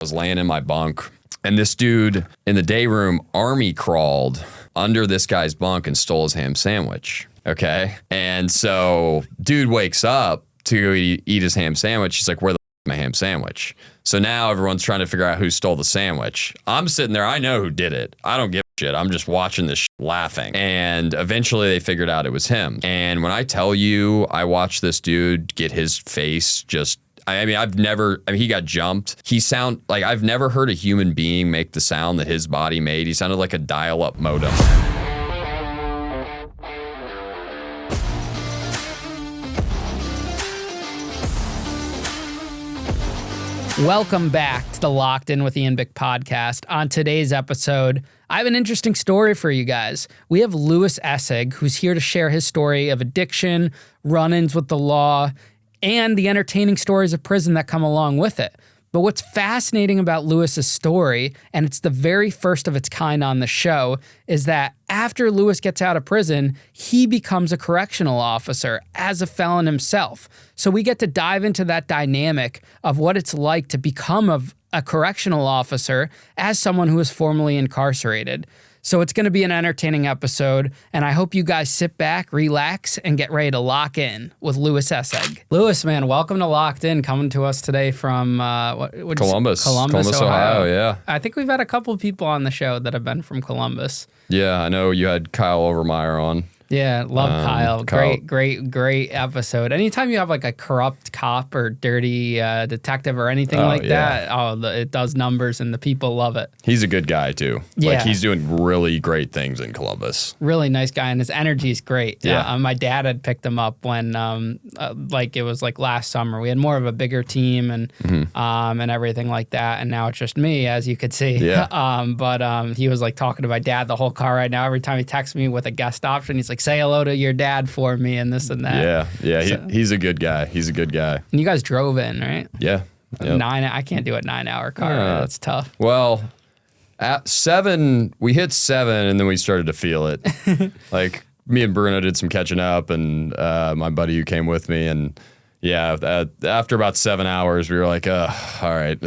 was laying in my bunk, and this dude in the day room army crawled under this guy's bunk and stole his ham sandwich. Okay. And so dude wakes up to eat his ham sandwich. He's like, where the f- is my ham sandwich? So now everyone's trying to figure out who stole the sandwich. I'm sitting there. I know who did it. I don't give a shit. I'm just watching this shit laughing. And eventually they figured out it was him. And when I tell you, I watched this dude get his face just, he got jumped. I've never heard a human being make the sound that his body made. He sounded like a dial-up modem. Welcome back to the Locked In with Ian Bick podcast. On today's episode, I have an interesting story for you guys. We have Louis Essig, who's here to share his story of addiction, run-ins with the law, and the entertaining stories of prison that come along with it. But what's fascinating about Louis's story, and it's the very first of its kind on the show, is that after Louis gets out of prison, he becomes a correctional officer as a felon himself. So we get to dive into that dynamic of what it's like to become a correctional officer as someone who is formerly incarcerated. So it's going to be an entertaining episode, and I hope you guys sit back, relax, and get ready to lock in with Louis Essig. Louis, man, welcome to Locked In, coming to us today from Columbus, Ohio. Yeah. I think we've had a couple of people on the show that have been from Columbus. Yeah, I know you had Kyle Overmeyer on. Yeah, love Kyle. Great episode. Anytime you have like a corrupt cop or dirty detective or anything that, it does numbers and the people love it. He a good guy too. Yeah. Like he's doing really great things in Columbus. Really nice guy, and his energy is great. Yeah. My dad had picked him up when it was like last summer. We had more of a bigger team and everything like that, and now it's just me, as you could see. Yeah. But he was like talking to my dad the whole car right now. Every time he texts me with a guest option, he's like, say hello to your dad for me and this and that. Yeah. So, He's a good guy. He's a good guy. And you guys drove in, right? Yeah. Yep. I can't do a 9-hour car. That's tough. Well, at 7, we hit 7 and then we started to feel it. Like me and Bruno did some catching up and my buddy who came with me. And yeah, after about 7 hours, we were like, all right,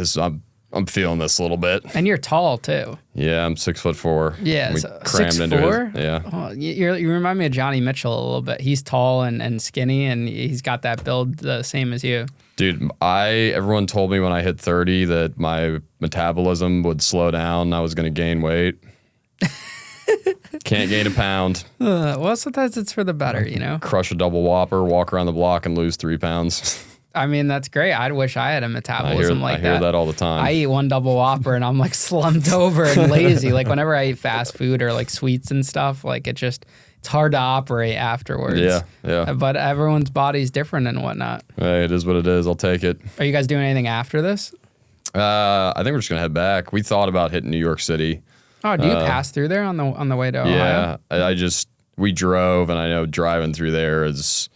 I'm feeling this a little bit. And you're tall too. Yeah, I'm 6'4". Yeah, we so crammed 6'4"? into it. Yeah. Oh, you remind me of Johnny Mitchell a little bit. He's tall and skinny, and he's got that build the same as you. Dude, everyone told me when I hit 30 that my metabolism would slow down. I was going to gain weight. Can't gain a pound. Well, sometimes it's for the better, you know? Crush a double Whopper, walk around the block, and lose 3 pounds. I mean, that's great. I wish I had a metabolism like that. I hear that all the time. I eat one double Whopper and I'm like slumped over and lazy. Like whenever I eat fast food or like sweets and stuff, like it's hard to operate afterwards. Yeah. But everyone's body's different and whatnot. Hey, it is what it is. I'll take it. Are you guys doing anything after this? I think we're just going to head back. We thought about hitting New York City. Oh, do you pass through there on the way to Ohio? Yeah, we drove, and I know driving through there is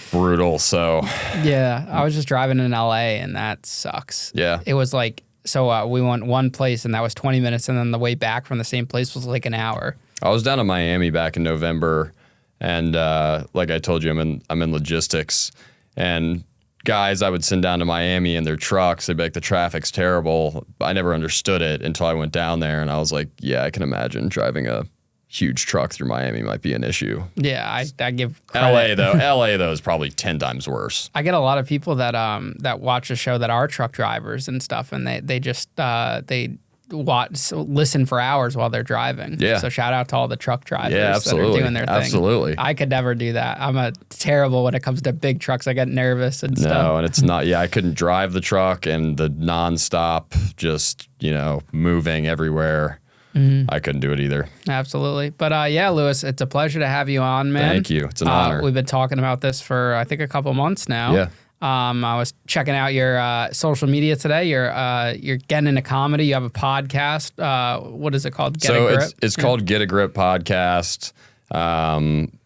brutal, so. Yeah, I was just driving in LA, and that sucks. Yeah. It was like, we went one place, and that was 20 minutes, and then the way back from the same place was like an hour. I was down in Miami back in November, and like I told you, I'm in logistics, and guys I would send down to Miami in their trucks, they'd be like, the traffic's terrible. I never understood it until I went down there, and I was like, yeah, I can imagine driving a huge truck through Miami might be an issue. Yeah, I give credit. LA though is probably 10 times worse. I get a lot of people that watch the show that are truck drivers and stuff, and they just listen for hours while they're driving. Yeah. So shout out to all the truck drivers that are doing their thing. Absolutely. I could never do that. I'm terrible when it comes to big trucks. I get nervous and stuff. No, and it's not. Yeah, I couldn't drive the truck and the nonstop, just moving everywhere. Mm-hmm. I couldn't do it either. Absolutely. But Louis, it's a pleasure to have you on, man. Thank you. It's an honor. We've been talking about this for, I think, a couple months now. Yeah. I was checking out your social media today. You're getting into comedy. You have a podcast. What is it called? Get a Grip? It's called Get a Grip Podcast.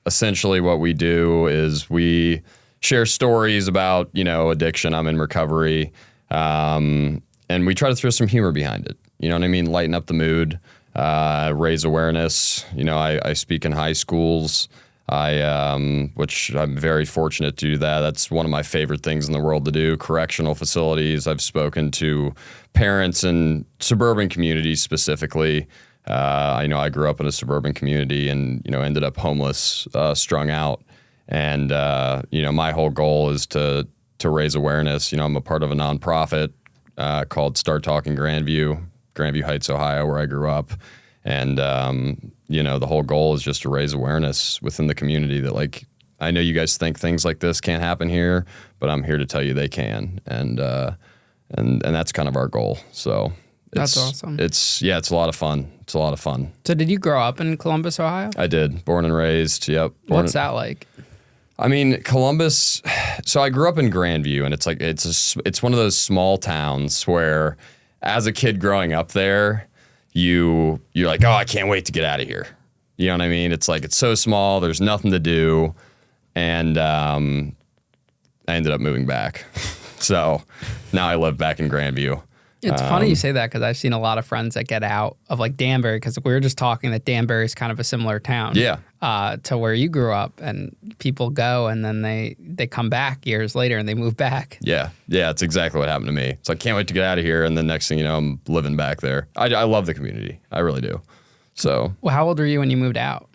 Essentially what we do is we share stories about, addiction. I'm in recovery. And we try to throw some humor behind it. You know what I mean? Lighten up the mood, raise awareness. I speak in high schools. Which I'm very fortunate to do that. That's one of my favorite things in the world to do. Correctional facilities. I've spoken to parents in suburban communities specifically. I grew up in a suburban community and, ended up homeless, strung out. And, my whole goal is to raise awareness. I'm a part of a nonprofit called Start Talking Grandview Heights, Ohio, where I grew up. And, the whole goal is just to raise awareness within the community that, like, I know you guys think things like this can't happen here, but I'm here to tell you they can. And that's kind of our goal. So that's awesome. It's a lot of fun. It's a lot of fun. So did you grow up in Columbus, Ohio? I did. Born and raised. Yep. What's that like? I mean, Columbus, so I grew up in Grandview, and it's one of those small towns where as a kid growing up there, you're like, oh, I can't wait to get out of here. You know what I mean? It's like, it's so small, there's nothing to do. And I ended up moving back. So now I live back in Grandview. It's funny you say that because I've seen a lot of friends that get out of like Danbury, because we were just talking that Danbury is kind of a similar town to where you grew up, and people go and then they come back years later and they move back. Yeah, it's exactly what happened to me. So I can't wait to get out of here, and then next thing you know, I'm living back there. I love the community. I really do. So. Well, how old were you when you moved out?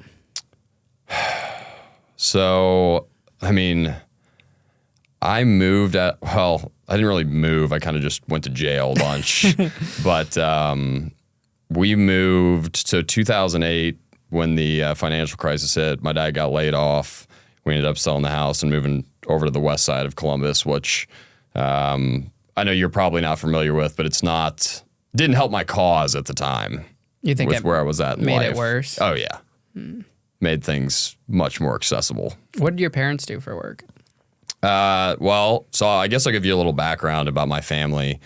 So, I mean, I moved I didn't really move. I kind of just went to jail a bunch. But we moved to 2008 when the financial crisis hit. My dad got laid off. We ended up selling the house and moving over to the west side of Columbus, which I know you're probably not familiar with, but didn't help my cause at the time. You think with where I was at in made life. It worse? Oh, yeah. Made things much more accessible. What did your parents do for work? So I guess I'll give you a little background about my family.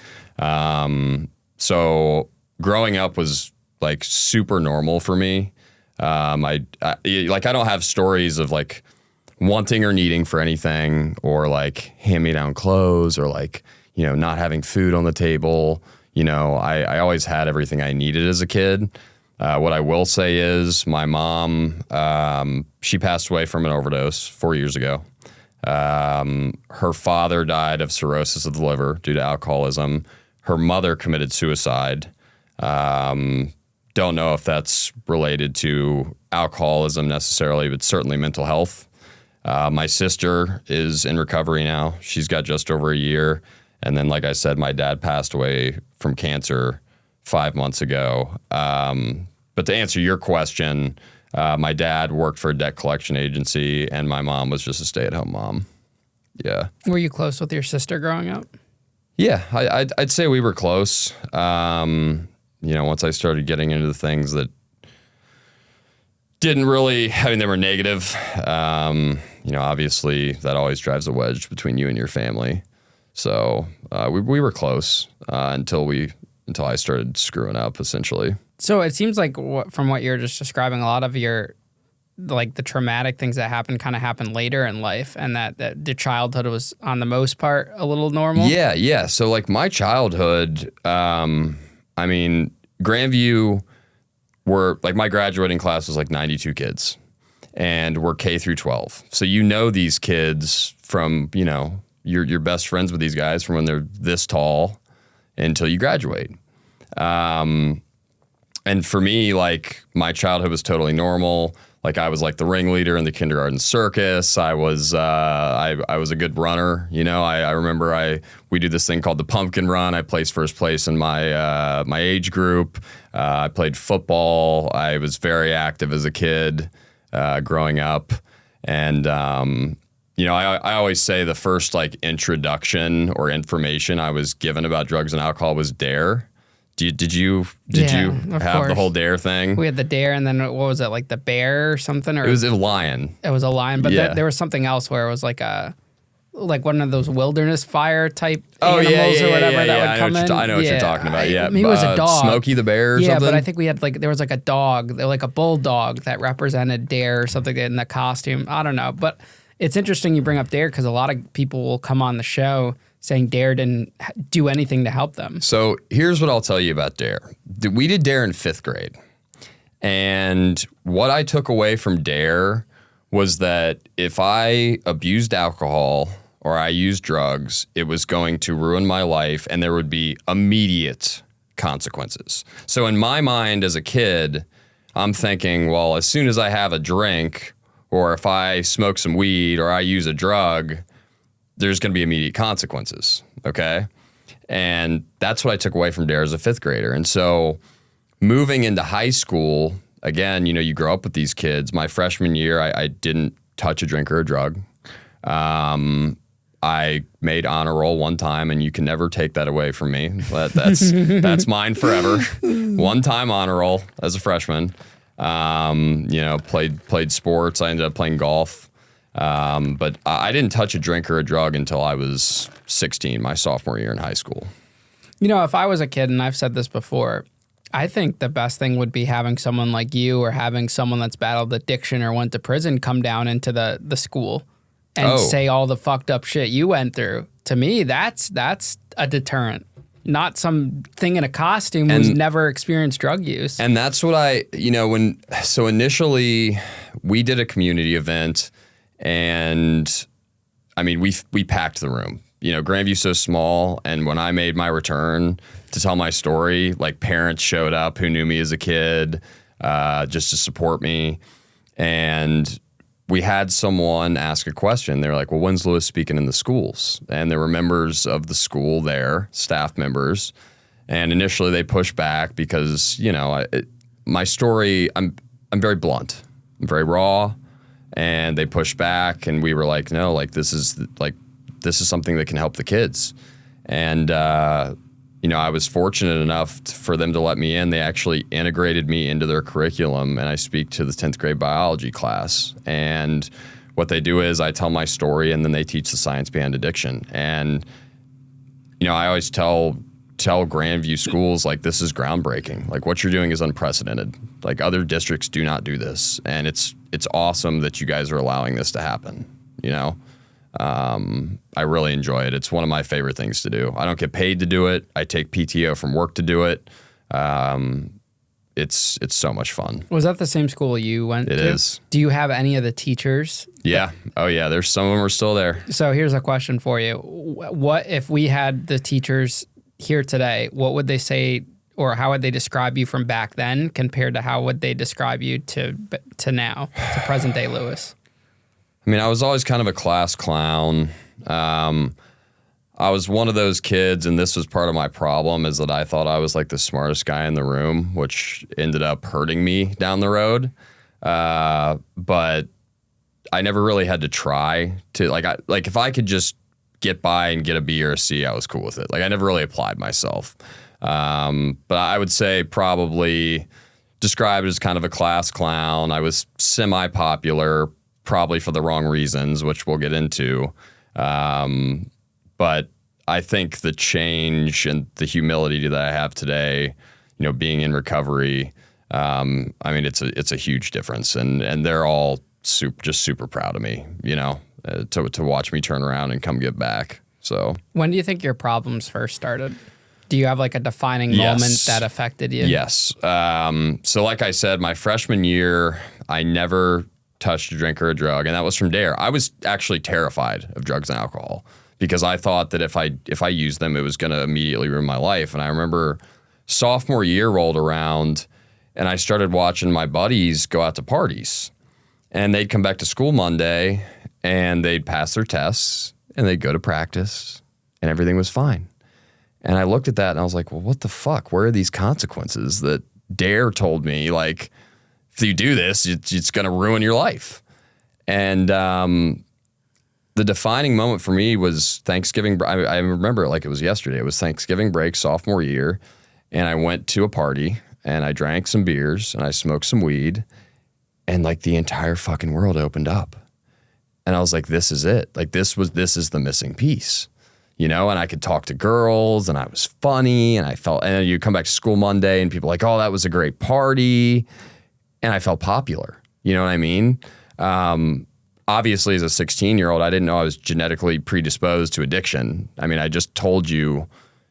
So growing up was like super normal for me. I don't have stories of like wanting or needing for anything, or like hand-me-down clothes, or like, not having food on the table. I always had everything I needed as a kid. What I will say is my mom, she passed away from an overdose 4 years ago. Her father died of cirrhosis of the liver due to alcoholism. Her mother committed suicide. Don't know if that's related to alcoholism necessarily, but certainly mental health. My sister is in recovery now. She's got just over a year. And then, like I said, my dad passed away from cancer 5 months ago. But to answer your question, my dad worked for a debt collection agency, and my mom was just a stay-at-home mom. Yeah. Were you close with your sister growing up? Yeah, I'd say we were close. Once I started getting into the things that didn't really, they were negative. Obviously that always drives a wedge between you and your family. So we were close until I started screwing up, essentially. So it seems like from what you're just describing, a lot of your, like the traumatic things that kind of happened later in life, and that the childhood was on the most part a little normal. Yeah. So like my childhood, Grandview my graduating class was like 92 kids, and we're K through 12. So these kids from, you're best friends with these guys from when they're this tall until you graduate. And for me, like, my childhood was totally normal. Like, I was like the ringleader in the kindergarten circus. I was I was a good runner. I remember we do this thing called the pumpkin run. I placed first place in my my age group. I played football. I was very active as a kid growing up. And I always say the first like introduction or information I was given about drugs and alcohol was DARE. Did you have the whole DARE thing? We had the DARE, and then what was it, like the bear or something? Or it was a lion. It was a lion, but there was something else where it was like one of those wilderness fire type animals or whatever that would come in. I know what you're talking about. Yeah, maybe it was a dog. Smokey the Bear or something? Yeah, but I think we had there was like a dog, like a bulldog that represented DARE or something in the costume. I don't know, but it's interesting you bring up DARE because a lot of people will come on the show saying DARE didn't do anything to help them. So here's what I'll tell you about DARE. We did DARE in 5th grade. And what I took away from DARE was that if I abused alcohol or I used drugs, it was going to ruin my life and there would be immediate consequences. So in my mind as a kid, I'm thinking, well, as soon as I have a drink or if I smoke some weed or I use a drug, there's going to be immediate consequences, okay? And that's what I took away from Dare as a fifth grader. And so moving into high school, again, you know, you grow up with these kids. My freshman year, I didn't touch a drink or a drug. I made honor roll one time, and you can never take that away from me. That's mine forever. One time honor roll as a freshman. You know, played sports. I ended up playing golf. But I didn't touch a drink or a drug until I was 16, my sophomore year in high school. You know, if I was a kid, and I've said this before, I think the best thing would be having someone like you or having someone that's battled addiction or went to prison come down into the school and say all the fucked up shit you went through. To me, that's a deterrent. Not some thing in a costume who's never experienced drug use. And that's what so initially we did a community event, and I mean, we packed the room. You know, Grandview's so small, and when I made my return to tell my story, like parents showed up who knew me as a kid, just to support me. And we had someone ask a question. They were like, well, when's Louis speaking in the schools? And there were members of the school there, staff members. And initially they pushed back because, you know, my story, I'm very blunt. I'm very raw. And they pushed back, and we were like, no, like this is something that can help the kids. And, you know, I was fortunate enough for them to let me in. They actually integrated me into their curriculum, and I speak to the 10th grade biology class. And what they do is I tell my story, and then they teach the science behind addiction. And, you know, I always tell Grandview schools, like, this is groundbreaking. Like, what you're doing is unprecedented. Like, other districts do not do this. And it's awesome that you guys are allowing this to happen, you know? I really enjoy it. It's one of my favorite things to do. I don't get paid to do it. I take PTO from work to do it. It's so much fun. Was that the same school you went to? It is. Do you have any of the teachers? Yeah. Oh yeah. There's some of them are still there. So here's a question for you. What if we had the teachers here today, what would they say, or how would they describe you from back then compared to how would they describe you to now, to present day Louis? I mean, I was always kind of a class clown. I was one of those kids, and this was part of my problem, is that I thought I was like the smartest guy in the room, which ended up hurting me down the road. But I never really had to try to, like if I could just get by and get a B or a C, I was cool with it. Like, I never really applied myself. But I would say probably described as kind of a class clown. I was semi-popular, probably for the wrong reasons, which we'll get into. But I think the change and the humility that I have today, you know, being in recovery, I mean, it's a huge difference, and they're all super proud of me, you know, to watch me turn around and come get back. So when do you think your problems first started? Do you have like a defining moment that affected you? Yes. So like I said, my freshman year, I never touched a drink or a drug, and that was from Dare. I was actually terrified of drugs and alcohol because I thought that if I used them, it was going to immediately ruin my life. And I remember sophomore year rolled around, and I started watching my buddies go out to parties, and they'd come back to school Monday, and they'd pass their tests, and they'd go to practice, and everything was fine. And I looked at that, and I was like, well, what the fuck? Where are these consequences that Dare told me, like, if you do this, it's going to ruin your life? And the defining moment for me was Thanksgiving. I remember it like it was yesterday. It was Thanksgiving break, sophomore year, and I went to a party, and I drank some beers, and I smoked some weed, and like the entire fucking world opened up. And I was like, this is it. Like, this is the missing piece, you know? And I could talk to girls, and I was funny, and and you come back to school Monday, and people are like, oh, that was a great party. And I felt popular. You know what I mean? Obviously, as a 16-year-old, I didn't know I was genetically predisposed to addiction. I mean, I just told you,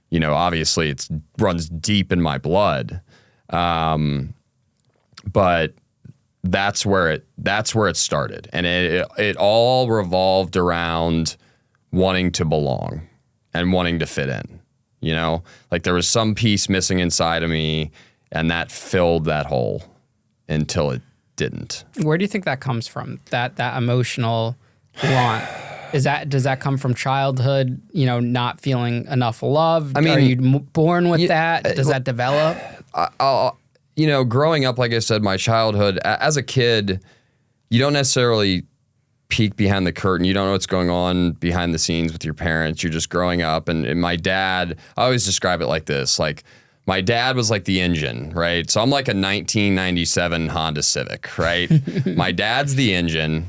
you know, obviously it runs deep in my blood. But that's where it started. And it all revolved around wanting to belong and wanting to fit in, you know? Like there was some piece missing inside of me, and that filled that hole until it didn't. Where do you think that comes from? That emotional want? Does that come from childhood, you know, not feeling enough love? I mean, are you born with that? Does that develop? You know, growing up, like I said, my childhood, as a kid, you don't necessarily peek behind the curtain. You don't know what's going on behind the scenes with your parents. You're just growing up. And my dad, I always describe it like this. Like, my dad was like the engine, right? So I'm like a 1997 Honda Civic, right? My dad's the engine,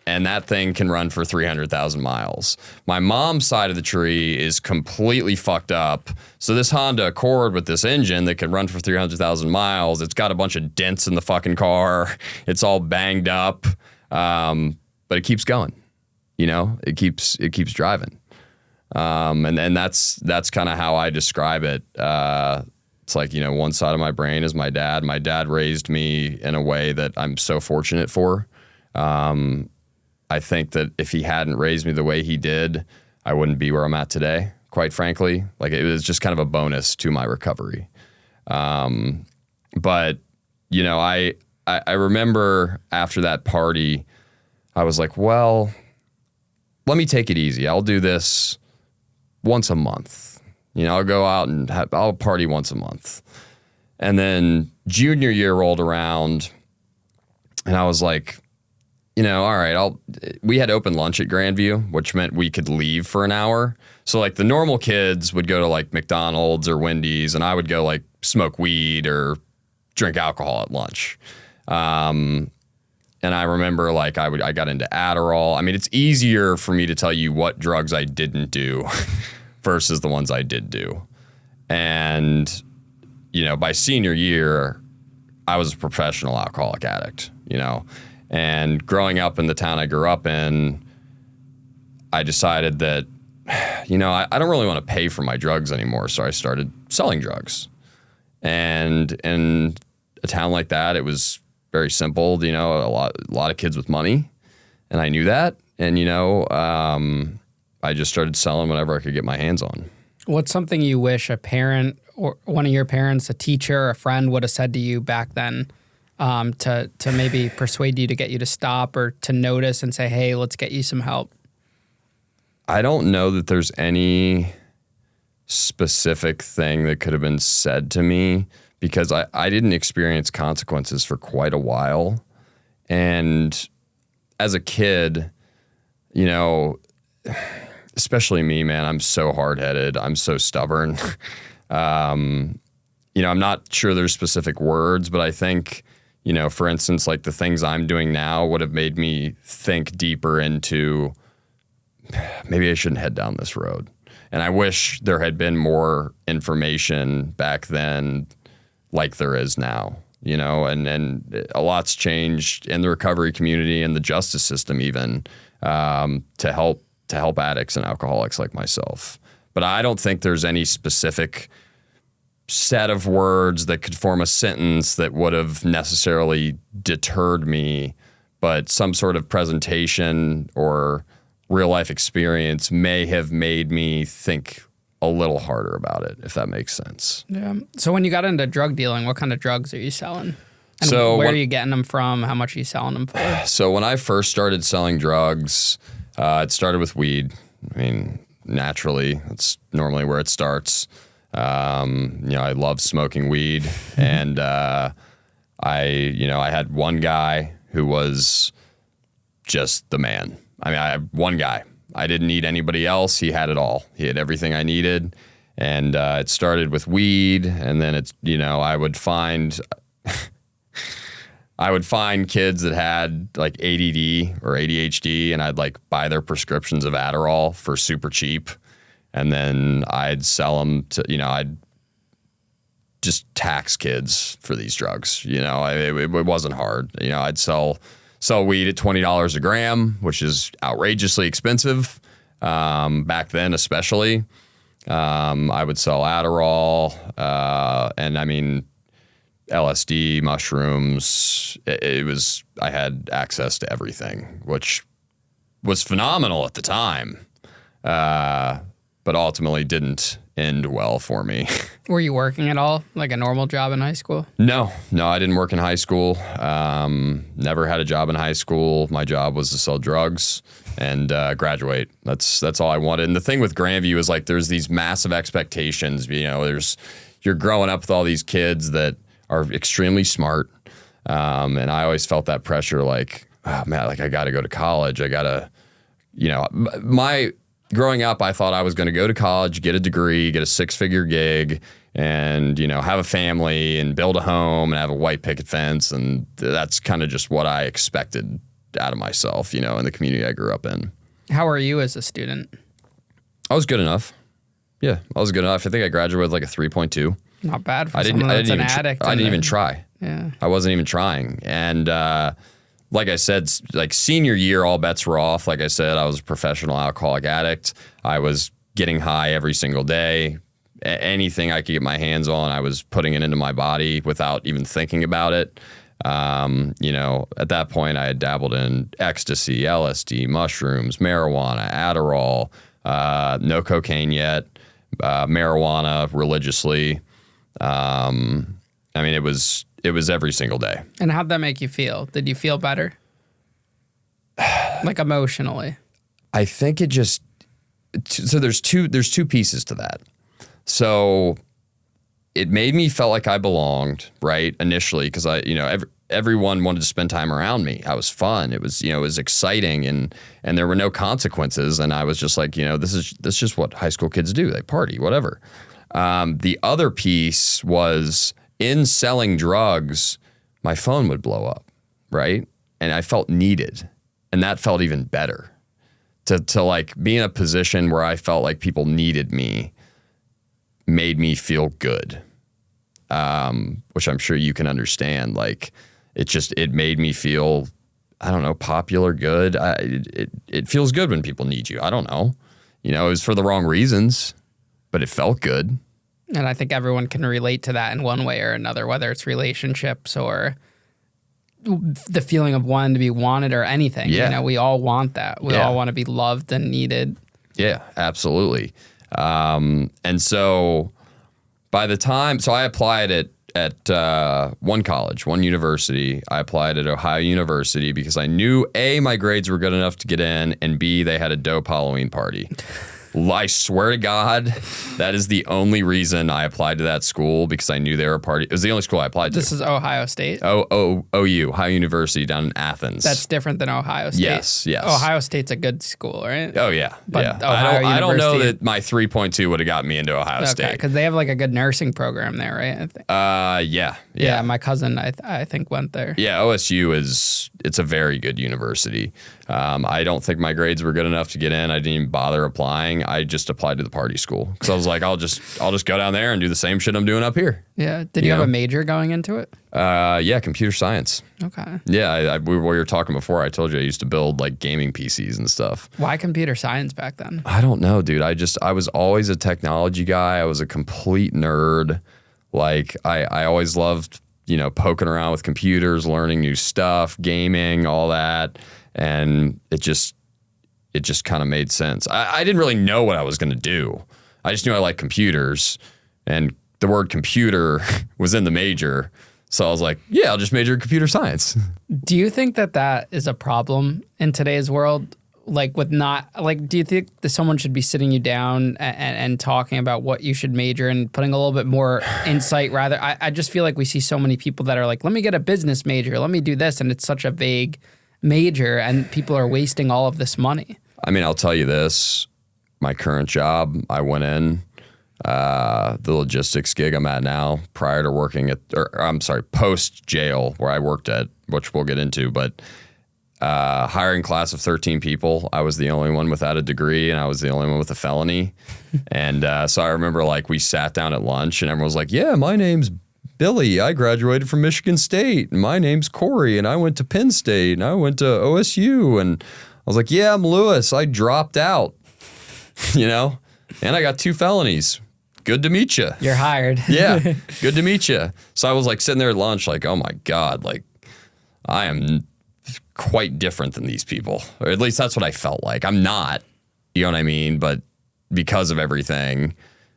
and that thing can run for 300,000 miles. My mom's side of the tree is completely fucked up. So this Honda Accord with this engine that can run for 300,000 miles, it's got a bunch of dents in the fucking car. It's all banged up, but it keeps going. You know, it keeps driving. And that's kind of how I describe it. It's like, you know, one side of my brain is my dad. My dad raised me in a way that I'm so fortunate for. I think that if he hadn't raised me the way he did, I wouldn't be where I'm at today, quite frankly. Like, it was just kind of a bonus to my recovery. But, you know, I remember after that party, I was like, well, let me take it easy. I'll do this once a month. You know, I'll go out and I'll party once a month. And then junior year rolled around, and I was like, you know, all right, we had open lunch at Grandview, which meant we could leave for an hour. So like the normal kids would go to like McDonald's or Wendy's, and I would go like smoke weed or drink alcohol at lunch. And I remember like I got into Adderall. I mean, it's easier for me to tell you what drugs I didn't do versus the ones I did do. And, you know, by senior year, I was a professional alcoholic addict, you know. And growing up in the town I grew up in, I decided that, you know, I don't really want to pay for my drugs anymore. So I started selling drugs. And in a town like that, it was very simple, you know, a lot of kids with money. And I knew that. And, you know, I just started selling whatever I could get my hands on. What's something you wish a parent or one of your parents, a teacher, a friend would have said to you back then? To maybe persuade you to get you to stop or to notice and say, hey, let's get you some help? I don't know that there's any specific thing that could have been said to me, because I didn't experience consequences for quite a while. And as a kid, you know, especially me, man, I'm so hard-headed. I'm so stubborn. You know, I'm not sure there's specific words, but I think, you know, for instance, like the things I'm doing now would have made me think deeper into maybe I shouldn't head down this road. And I wish there had been more information back then like there is now, you know, and a lot's changed in the recovery community and the justice system even to help addicts and alcoholics like myself. But I don't think there's any specific set of words that could form a sentence that would have necessarily deterred me, but some sort of presentation or real life experience may have made me think a little harder about it, if that makes sense. Yeah. So when you got into drug dealing, what kind of drugs are you selling? And where are you getting them from? How much are you selling them for? So when I first started selling drugs, it started with weed. I mean, naturally, that's normally where it starts. You know, I love smoking weed, and I had one guy who was just the man. I mean, I had one guy. I didn't need anybody else. He had it all. He had everything I needed, and it started with weed, and then it's, you know, I would find kids that had like ADD or ADHD, and I'd like buy their prescriptions of Adderall for super cheap. And then I'd sell them to, you know, I'd just tax kids for these drugs. You know, it wasn't hard. You know, I'd sell weed at $20 a gram, which is outrageously expensive back then, especially. I would sell Adderall, and I mean, LSD, mushrooms. I had access to everything, which was phenomenal at the time, but ultimately didn't end well for me. Were you working at all, like a normal job in high school? No, I didn't work in high school. Never had a job in high school. My job was to sell drugs and graduate. That's all I wanted. And the thing with Grandview is like there's these massive expectations. You know, you're growing up with all these kids that are extremely smart, and I always felt that pressure. Like, oh man, like I got to go to college. I got to, you know, growing up, I thought I was going to go to college, get a degree, get a 6-figure gig, and, you know, have a family and build a home and have a white picket fence. And that's kind of just what I expected out of myself, you know, in the community I grew up in. How are you as a student? I was good enough. Yeah, I was good enough. I think I graduated with like a 3.2. Not bad for someone that's an addict. I didn't even try. Yeah. I wasn't even trying. And like I said, like senior year, all bets were off. Like I said, I was a professional alcoholic addict. I was getting high every single day. Anything I could get my hands on, I was putting it into my body without even thinking about it. You know, at that point, I had dabbled in ecstasy, LSD, mushrooms, marijuana, Adderall, no cocaine yet, marijuana religiously. I mean, it was every single day. And how'd that make you feel? Did you feel better? Like emotionally? I think it just, so there's two pieces to that. So it made me feel like I belonged, right? Initially, because everyone wanted to spend time around me. I was fun. It was, it was exciting, and there were no consequences. And I was just like, this is just what high school kids do. They party, whatever. The other piece was in selling drugs, my phone would blow up, right? And I felt needed, and that felt even better. To like be in a position where I felt like people needed me made me feel good, which I'm sure you can understand. Like it made me feel, I don't know, popular, good. It feels good when people need you. I don't know. It was for the wrong reasons, but it felt good. And I think everyone can relate to that in one way or another, whether it's relationships or the feeling of wanting to be wanted or anything. Yeah. We all want that. We all want to be loved and needed. Yeah, absolutely. And so by the time, I applied at one college, one university. I applied at Ohio University because I knew A, my grades were good enough to get in, and B, they had a dope Halloween party. I swear to God, that is the only reason I applied to that school, because I knew they were a party. It was the only school I applied to. This is Ohio State? OU, Ohio University down in Athens. That's different than Ohio State? Yes. Ohio State's a good school, right? Oh, yeah. But yeah. I don't know that my 3.2 would have got me into Ohio State. Because they have like a good nursing program there, right? I think. Yeah. Yeah, my cousin, I think, went there. Yeah, OSU it's a very good university. I don't think my grades were good enough to get in. I didn't even bother applying. I just applied to the party school because I was like, I'll just go down there and do the same shit I'm doing up here. Yeah. Did you have a major going into it? Yeah, computer science. Okay. Yeah, we were talking before. I told you I used to build like gaming PCs and stuff. Why computer science back then? I don't know, dude. I was always a technology guy. I was a complete nerd. Like I always loved, poking around with computers, learning new stuff, gaming, all that. And it just kind of made sense. I didn't really know what I was going to do. I just knew I liked computers, and the word computer was in the major. So I was like, yeah, I'll just major in computer science. Do you think that is a problem in today's world? Like do you think that someone should be sitting you down and talking about what you should major and putting a little bit more insight rather? I just feel like we see so many people that are like, let me get a business major, let me do this. And it's such a vague major, and people are wasting all of this money. I mean, I'll tell you this, my current job, I went in, the logistics gig I'm at now, prior to working post jail where I worked at, which we'll get into, but hiring class of 13 people. I was the only one without a degree, and I was the only one with a felony. And so I remember we sat down at lunch and everyone was like, yeah, my name's Billy. I graduated from Michigan State. And my name's Corey, and I went to Penn State, and I went to OSU. And I was like, yeah, I'm Louis. I dropped out, and I got 2 felonies. good to meet you. You're hired. Yeah, good to meet you. So I was like sitting there at lunch like, oh my God, like I am quite different than these people. Or at least that's what I felt like. I'm not, you know what I mean? But because of everything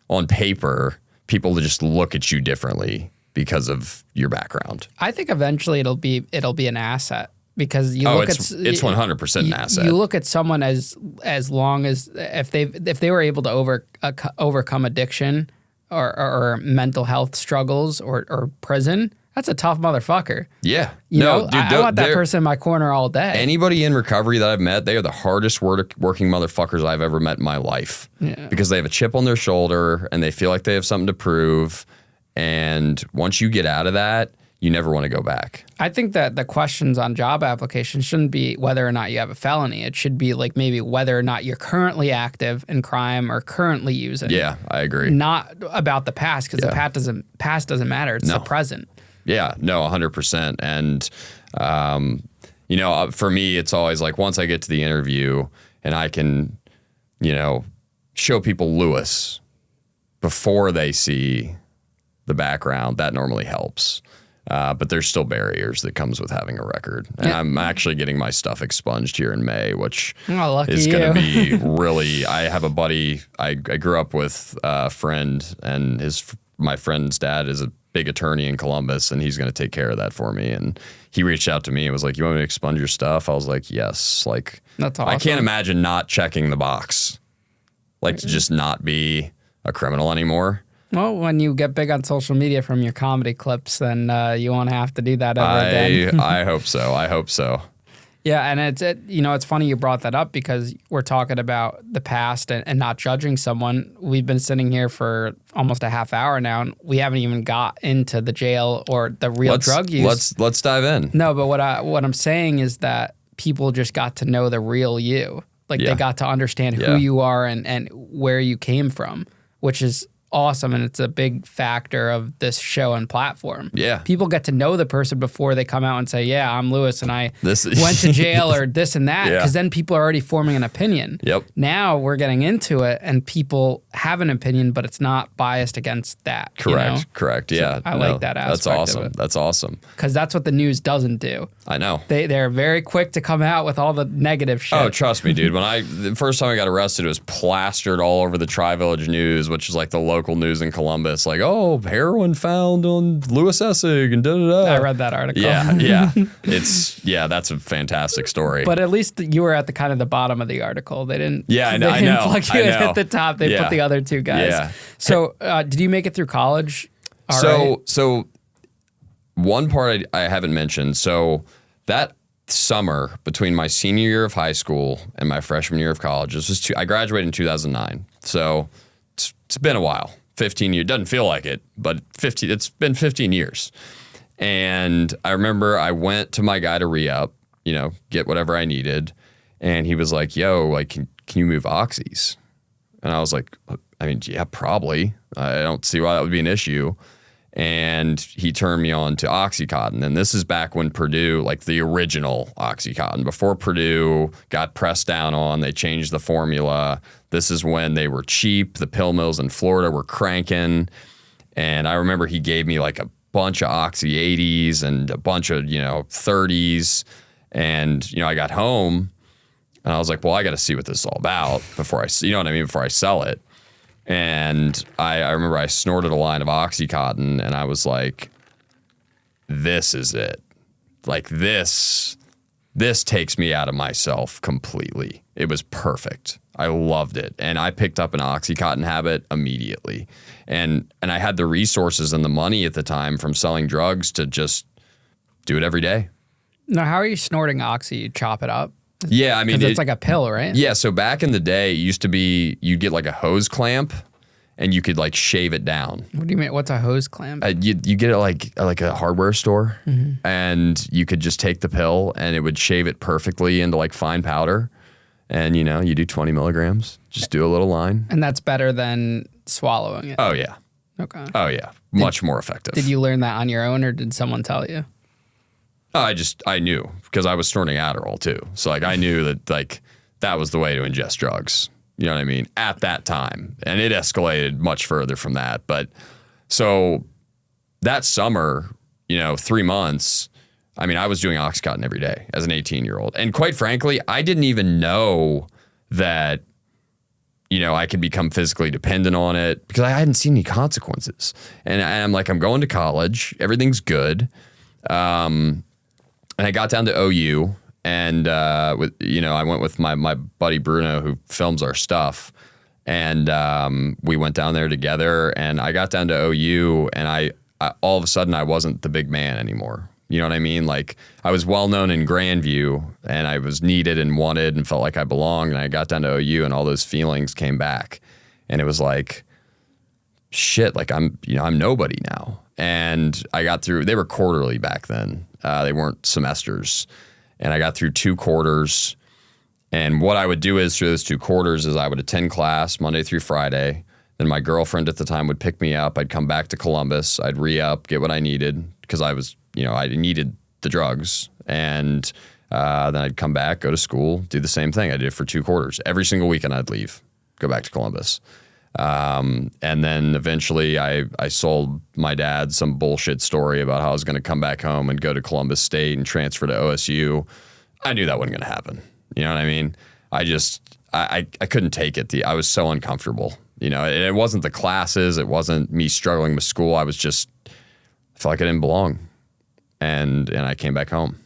on paper, people just look at you differently because of your background. I think eventually it'll be an asset. Because it's 100% an asset. You look at someone as long as if they were able to overcome addiction or mental health struggles or prison, that's a tough motherfucker. Yeah. I want that person in my corner all day. Anybody in recovery that I've met, they are the hardest working motherfuckers I've ever met in my life. Yeah. Because they have a chip on their shoulder and they feel like they have something to prove. And once you get out of that, you never want to go back. I think that the questions on job applications shouldn't be whether or not you have a felony. It should be like maybe whether or not you're currently active in crime or currently using. Yeah, I agree. Not about the past, because the past doesn't matter. It's the present. Yeah, no, 100%. And, for me, it's always like once I get to the interview and I can, show people Louis before they see the background, that normally helps. But there's still barriers that comes with having a record. And I'm actually getting my stuff expunged here in May, which is going to be really, I have a buddy, I grew up with a friend, and my friend's dad is a big attorney in Columbus, and he's going to take care of that for me. And he reached out to me and was like, you want me to expunge your stuff? I was like, yes. Like, that's awesome. I can't imagine not checking the box, like to just not be a criminal anymore. Well, when you get big on social media from your comedy clips, then you won't have to do that ever again. I hope so. I hope so. Yeah, and it's funny you brought that up because we're talking about the past and not judging someone. We've been sitting here for almost a half hour now, and we haven't even got into the jail or the real drug use. Let's dive in. No, but what I'm saying is that people just got to know the real you. Like they got to understand who you are and where you came from, which is awesome, and it's a big factor of this show and platform. Yeah. People get to know the person before they come out and say, yeah, I'm Louis and I went to jail or this and that, because then people are already forming an opinion. Yep. Now we're getting into it and people have an opinion, but it's not biased against that. Correct. Yeah. So I like that aspect. That's awesome. That's awesome. Because that's what the news doesn't do. I know. They're very quick to come out with all the negative shit. Oh, trust me, dude. The first time I got arrested, it was plastered all over the Tri-Village News, which is like the local news in Columbus. Like, oh, heroin found on Louis Essig and da-da-da. I read that article. Yeah. That's a fantastic story. But at least you were at the kind of the bottom of the article. They didn't. Yeah, I know. They didn't plug you in at the top. They put the other two guys. Yeah. So, did you make it through college? So one part I haven't mentioned. So that summer between my senior year of high school and my freshman year of college, I graduated in 2009. So it's been a while. 15 years. Doesn't feel like it, but it's been 15 years. And I remember I went to my guy to re-up, get whatever I needed. And he was like, yo, like, can you move oxys? And I was like, I mean, yeah, probably. I don't see why that would be an issue. And he turned me on to Oxycontin. And this is back when Purdue, like the original Oxycontin, before Purdue got pressed down on, they changed the formula. This is when they were cheap. The pill mills in Florida were cranking. And I remember he gave me like a bunch of Oxy 80s and a bunch of, 30s. And, I got home and I was like, well, I got to see what this is all about before before I sell it. And I remember I snorted a line of Oxycontin and I was like, this is it. Like this takes me out of myself completely. It was perfect. I loved it. And I picked up an Oxycontin habit immediately. And I had the resources and the money at the time from selling drugs to just do it every day. Now, how are you snorting Oxy? You chop it up? Yeah, I mean, it's like a pill, right? Yeah, so back in the day, it used to be you'd get like a hose clamp and you could like shave it down. What do you mean? What's a hose clamp? You get it like a hardware store, and you could just take the pill and it would shave it perfectly into like fine powder. And you do 20 milligrams, just do a little line. And that's better than swallowing it? Oh, yeah. Okay. Oh, yeah. Much more effective. Did you learn that on your own or did someone tell you? I knew because I was snorting Adderall too. So like I knew that like that was the way to ingest drugs. You know what I mean? At that time. And it escalated much further from that. But so that summer, 3 months, I mean, I was doing Oxycontin every day as an 18-year-old. And quite frankly, I didn't even know that, I could become physically dependent on it because I hadn't seen any consequences. And I'm like, I'm going to college. Everything's good. And I got down to OU. And, I went with my buddy Bruno, who films our stuff. And we went down there together. And I got down to OU. And I all of a sudden, I wasn't the big man anymore. You know what I mean? Like, I was well known in Grandview. And I was needed and wanted and felt like I belonged. And I got down to OU. And all those feelings came back. And it was like, shit, like I'm nobody now. And I got through, they were quarterly back then. They weren't semesters. And I got through 2 quarters. And what I would do is through those 2 quarters is I would attend class Monday through Friday. Then my girlfriend at the time would pick me up. I'd come back to Columbus. I'd re-up, get what I needed because I was, I needed the drugs. And then I'd come back, go to school, do the same thing. I did it for 2 quarters. Every single weekend I'd leave, go back to Columbus. And then eventually I sold my dad some bullshit story about how I was going to come back home and go to Columbus State and transfer to OSU. I knew that wasn't going to happen. You know what I mean? I couldn't take it. I was so uncomfortable. It wasn't the classes. It wasn't me struggling with school. I felt like I didn't belong. And I came back home.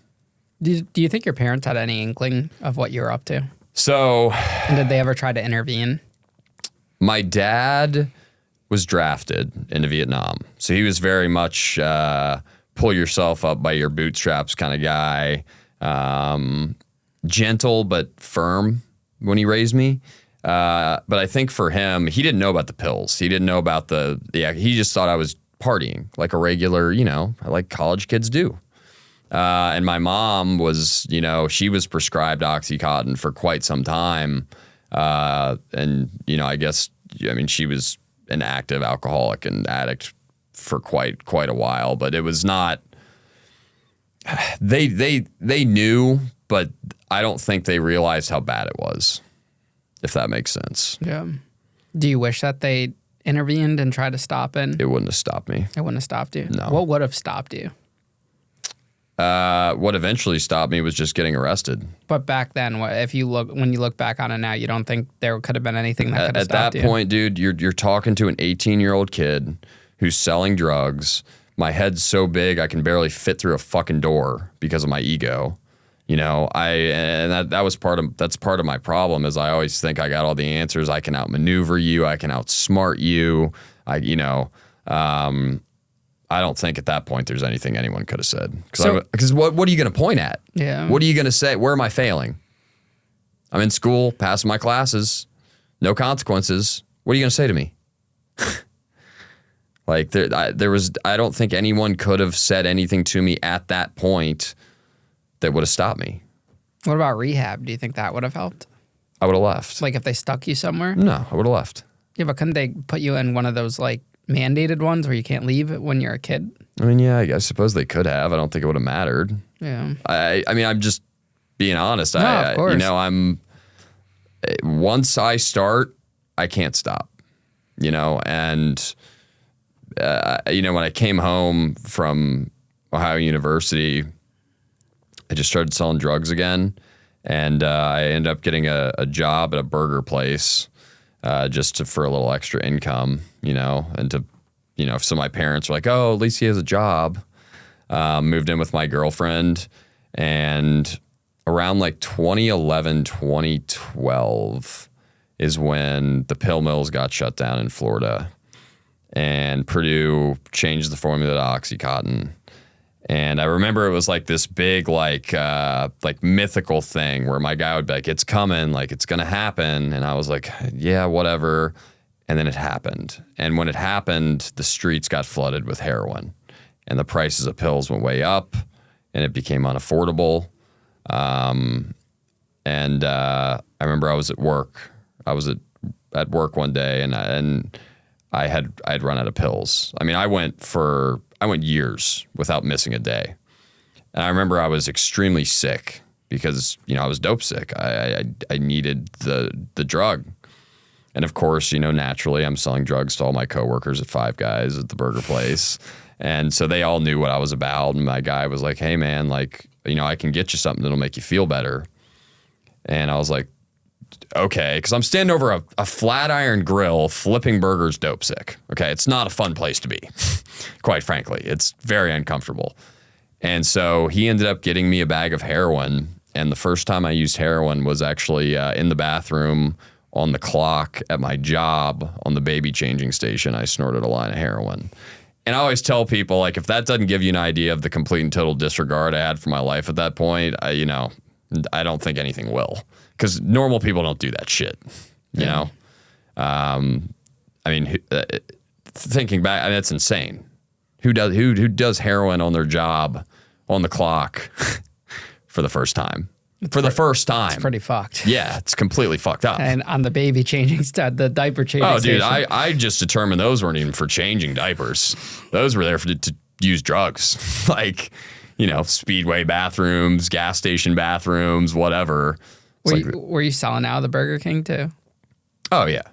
Do you think your parents had any inkling of what you were up to? So. And did they ever try to intervene? My dad was drafted into Vietnam. So he was very much pull yourself up by your bootstraps kind of guy. Gentle but firm when he raised me. But I think for him, he didn't know about the pills. He didn't know about he just thought I was partying like a regular, like college kids do. And my mom was, she was prescribed Oxycontin for quite some time. And, she was an active alcoholic and addict for quite a while, but it was not, they knew, but I don't think they realized how bad it was, if that makes sense. Yeah. Do you wish that they intervened and tried to stop it? It wouldn't have stopped me. It wouldn't have stopped you? No. What would have stopped you? What eventually stopped me was just getting arrested. But back then, when you look back on it now, you don't think there could have been anything that could have stopped you? At that point, dude, you're talking to an 18-year-old kid who's selling drugs. My head's so big I can barely fit through a fucking door because of my ego. That's part of my problem is I always think I got all the answers. I can outmaneuver you. I can outsmart you. I don't think at that point there's anything anyone could have said. Because what are you going to point at? Yeah. What are you going to say? Where am I failing? I'm in school, passing my classes, no consequences. What are you going to say to me? I don't think anyone could have said anything to me at that point that would have stopped me. What about rehab? Do you think that would have helped? I would have left. Like if they stuck you somewhere? No, I would have left. Yeah, but couldn't they put you in one of those like mandated ones where you can't leave when you're a kid? I mean, yeah, I suppose they could have. I don't think it would have mattered. Yeah. I mean, I'm just being honest. No, of course. Once I start, I can't stop. And when I came home from Ohio University, I just started selling drugs again. And I ended up getting a job at a burger place for a little extra income, and so my parents were like, oh, at least he has a job. Moved in with my girlfriend, and around like 2011, 2012 is when the pill mills got shut down in Florida, and Purdue changed the formula to Oxycontin. And I remember it was like this big, like mythical thing where my guy would be like, it's coming, like it's going to happen. And I was like, yeah, whatever. And then it happened. And when it happened, the streets got flooded with heroin and the prices of pills went way up and it became unaffordable. I remember I was at work. I was at work one day and I had run out of pills. I mean, I went years without missing a day. And I remember I was extremely sick because, I was dope sick. I needed the drug. And of course, naturally, I'm selling drugs to all my coworkers at Five Guys at the burger place. And so they all knew what I was about. And my guy was like, hey, man, like, I can get you something that'll make you feel better. And I was like, okay, because I'm standing over a flat iron grill flipping burgers dope sick. Okay, it's not a fun place to be, quite frankly. It's very uncomfortable. And so he ended up getting me a bag of heroin. And the first time I used heroin was actually in the bathroom on the clock at my job on the baby changing station. I snorted a line of heroin. And I always tell people, like, if that doesn't give you an idea of the complete and total disregard I had for my life at that point, I don't think anything will. Because normal people don't do that shit, you know? Thinking back, it's insane. Who does heroin on their job on the clock for the first time? The first time. It's pretty fucked. Yeah, it's completely fucked up. And on the baby changing stuff, the diaper changing station. I just determined those weren't even for changing diapers. Those were there to use drugs. Like, Speedway bathrooms, gas station bathrooms, whatever. Were you selling out of the Burger King too? Oh, yeah.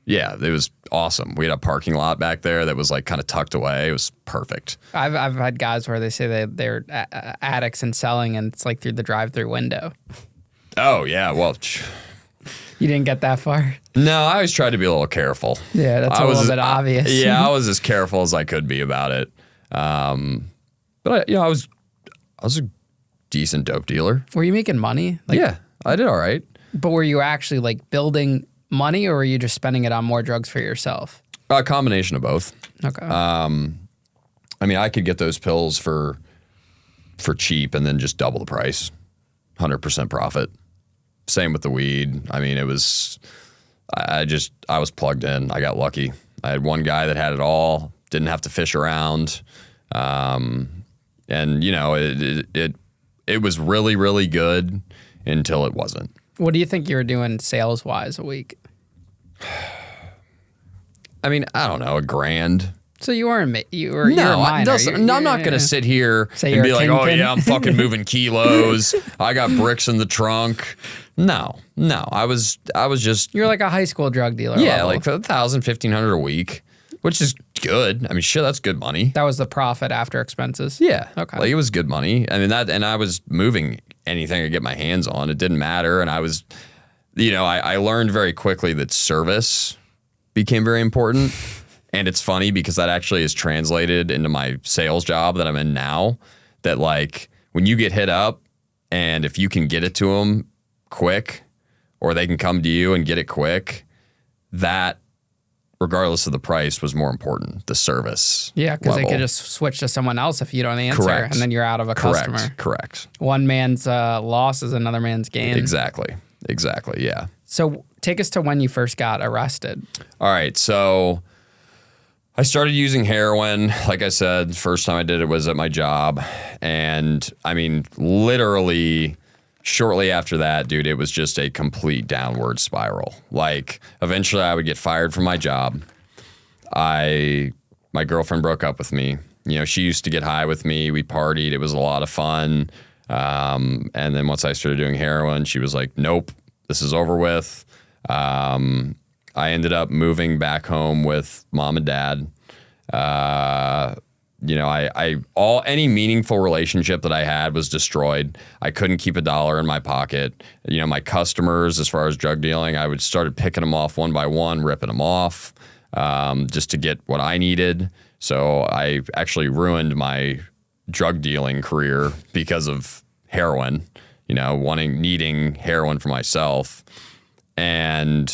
Yeah, it was awesome. We had a parking lot back there that was like kind of tucked away. It was perfect. I've had guys where they say they're addicts and selling, and it's like through the drive-through window. Oh, yeah. Well, you didn't get that far? No, I always tried to be a little careful. Yeah, that's a little bit obvious. Yeah, I was as careful as I could be about it. But I was a decent dope dealer. Were you making money? Yeah, I did all right. But were you actually like building money, or were you just spending it on more drugs for yourself? A combination of both. Okay. I could get those pills for cheap and then just double the price, 100% profit. Same with the weed. I was plugged in. I got lucky. I had one guy that had it all, didn't have to fish around. It was really, really good until it wasn't. What do you think you were doing sales-wise a week? I don't know, $1,000. So you were a minor. I'm not going to sit here and be like, oh yeah, I'm fucking moving kilos. I got bricks in the trunk. No. I was just. You're like a high school drug dealer. Yeah, level. like $1,000, $1,500 a week, which is good. Shit, that's good money. That was the profit after expenses. Yeah. Okay. Like it was good money. And I was moving anything I could get my hands on. It didn't matter. And I was, I learned very quickly that service became very important. And it's funny because that actually is translated into my sales job that I'm in now. That like when you get hit up and if you can get it to them quick or they can come to you and get it quick, that regardless of the price was more important, the service. Yeah, because they could just switch to someone else if you don't answer. Correct. And then you're out of a customer. Correct. One man's loss is another man's gain. Exactly, yeah. So take us to when you first got arrested. All right, so I started using heroin. Like I said, the first time I did it was at my job. And literally shortly after that, dude, it was just a complete downward spiral. Like eventually I would get fired from my job. My girlfriend broke up with me. She used to get high with me. We partied. It was a lot of fun. And then once I started doing heroin, she was like, nope, this is over with. I ended up moving back home with mom and dad. Any meaningful relationship that I had was destroyed. I couldn't keep $1 in my pocket. My customers, as far as drug dealing, I started picking them off one by one, ripping them off, just to get what I needed. So I actually ruined my drug dealing career because of heroin, needing heroin for myself. And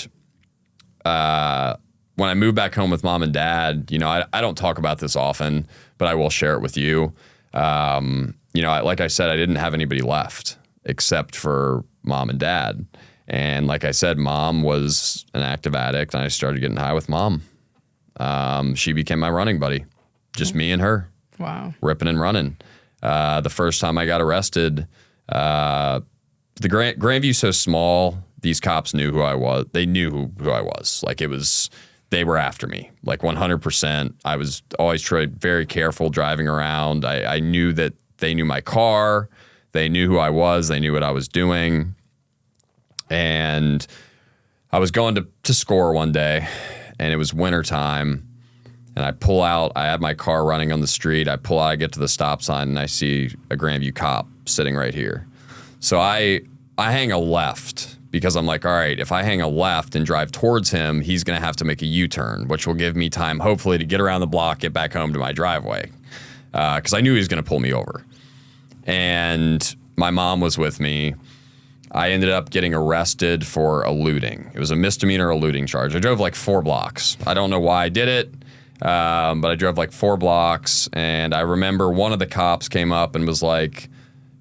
when I moved back home with mom and dad, I don't talk about this often, but I will share it with you. Like I said, I didn't have anybody left except for mom and dad. And like I said, mom was an active addict, and I started getting high with mom. She became my running buddy, just me and her. Wow. Ripping and running. The first time I got arrested, the Grandview's so small, these cops knew who I was. They knew who I was. Like they were after me, like 100%. I was always very careful driving around. I knew that they knew my car. They knew who I was. They knew what I was doing. And I was going to score one day, and it was wintertime, and I pull out. I had my car running on the street. I pull out, I get to the stop sign, and I see a Grandview cop sitting right here. So I hang a left because I'm like, all right, if I hang a left and drive towards him, he's going to have to make a U-turn, which will give me time, hopefully, to get around the block, get back home to my driveway, because I knew he was going to pull me over. And my mom was with me. I ended up getting arrested for eluding. It was a misdemeanor eluding charge. I drove like 4 blocks. I don't know why I did it, but I drove like 4 blocks. And I remember one of the cops came up and was like,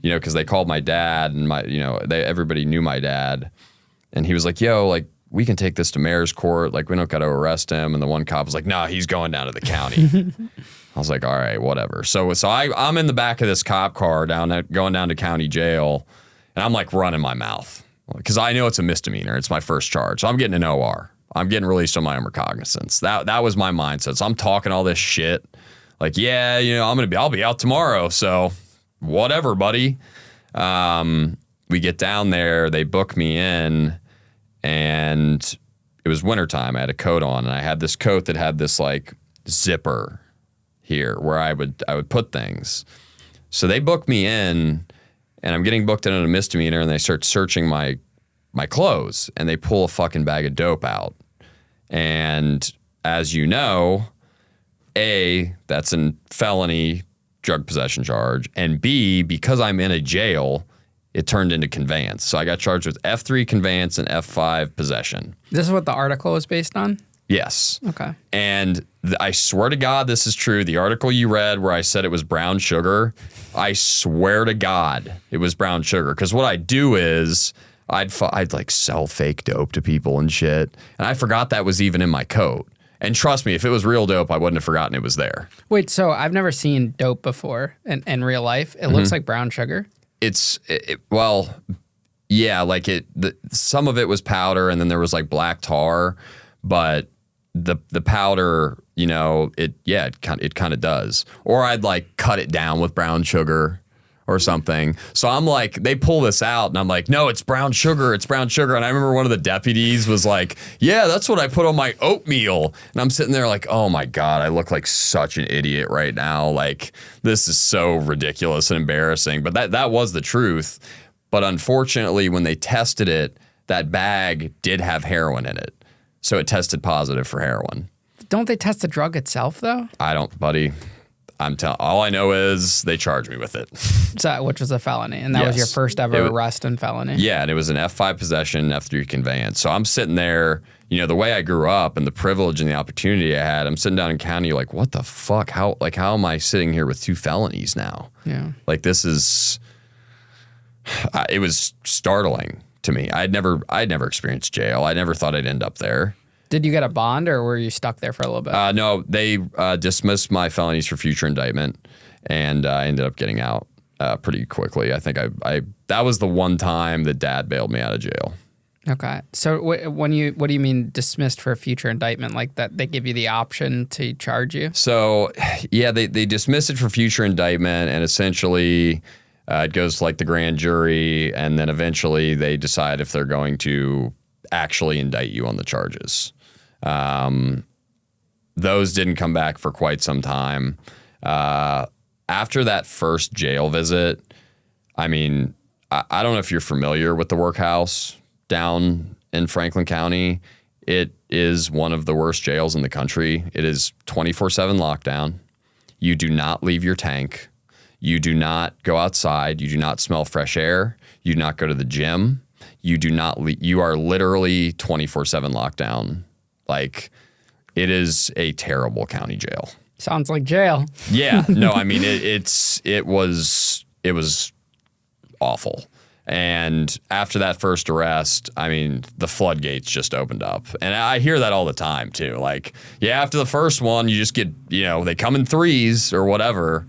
you know, because they called my dad, and everybody knew my dad. And he was like, yo, like, we can take this to mayor's court. Like, we don't got to arrest him. And the one cop was like, no, he's going down to the county. I was like, all right, whatever. So I'm in the back of this cop car going down to county jail, and I'm like running my mouth because I know it's a misdemeanor. It's my first charge. So I'm getting an OR. I'm getting released on my own recognizance. That was my mindset. So I'm talking all this shit. Like, yeah, you know, I'll be out tomorrow. So whatever, buddy. We get down there, they book me in, and it was wintertime. I had a coat on, and I had this coat that had this like zipper here where I would put things. So they book me in, and I'm getting booked in on a misdemeanor, and they start searching my clothes, and they pull a fucking bag of dope out. And as you know, A, that's a felony drug possession charge, and B, because I'm in a jail, it turned into conveyance. So I got charged with F3 conveyance and F5 possession. This is what the article is based on? Yes. Okay. And I swear to God, this is true. The article you read where I said it was brown sugar, I swear to God it was brown sugar. Because what I'd do is I'd like sell fake dope to people and shit. And I forgot that was even in my coat. And trust me, if it was real dope, I wouldn't have forgotten it was there. Wait, so I've never seen dope before in real life. It looks like brown sugar. Well, yeah, like some of it was powder, and then there was like black tar, but the powder, you know, it kind of does. Or I'd like cut it down with brown sugar or something. So I'm like, they pull this out, and I'm like, no, it's brown sugar. It's brown sugar. And I remember one of the deputies was like, yeah, that's what I put on my oatmeal. And I'm sitting there like, oh my God, I look like such an idiot right now. Like, this is so ridiculous and embarrassing. But that was the truth. But unfortunately, when they tested it, that bag did have heroin in it. So it tested positive for heroin. Don't they test the drug itself, though? I don't, buddy. All I know is they charged me with it. So, which was a felony, and that was your first ever arrest and felony. Yeah, and it was an F5 possession, F3 conveyance. So I'm sitting there, you know, the way I grew up and the privilege and the opportunity I had, I'm sitting down in county like, what the fuck? How am I sitting here with 2 felonies now? Yeah. Like, this is, it was startling to me. I'd never experienced jail. I never thought I'd end up there. Did you get a bond, or were you stuck there for a little bit? No, they dismissed my felonies for future indictment, and I ended up getting out pretty quickly. I think that was the one time that Dad bailed me out of jail. Okay. So what do you mean dismissed for a future indictment? Like that they give you the option to charge you? So, yeah, they dismiss it for future indictment, and essentially it goes to like the grand jury, and then eventually they decide if they're going to actually indict you on the charges. Those didn't come back for quite some time. After that first jail visit, I mean, I don't know if you're familiar with the workhouse down in Franklin County. It is one of the worst jails in the country. It is 24/7 lockdown. You do not leave your tank. You do not go outside. You do not smell fresh air. You do not go to the gym. You do not you are literally 24/7 lockdown. Like, it is a terrible county jail. Sounds like jail. Yeah, no, I mean it was awful. And after that first arrest, I mean, the floodgates just opened up. And I hear that all the time too. Like, yeah, after the first one, you just get, you know, they come in threes or whatever.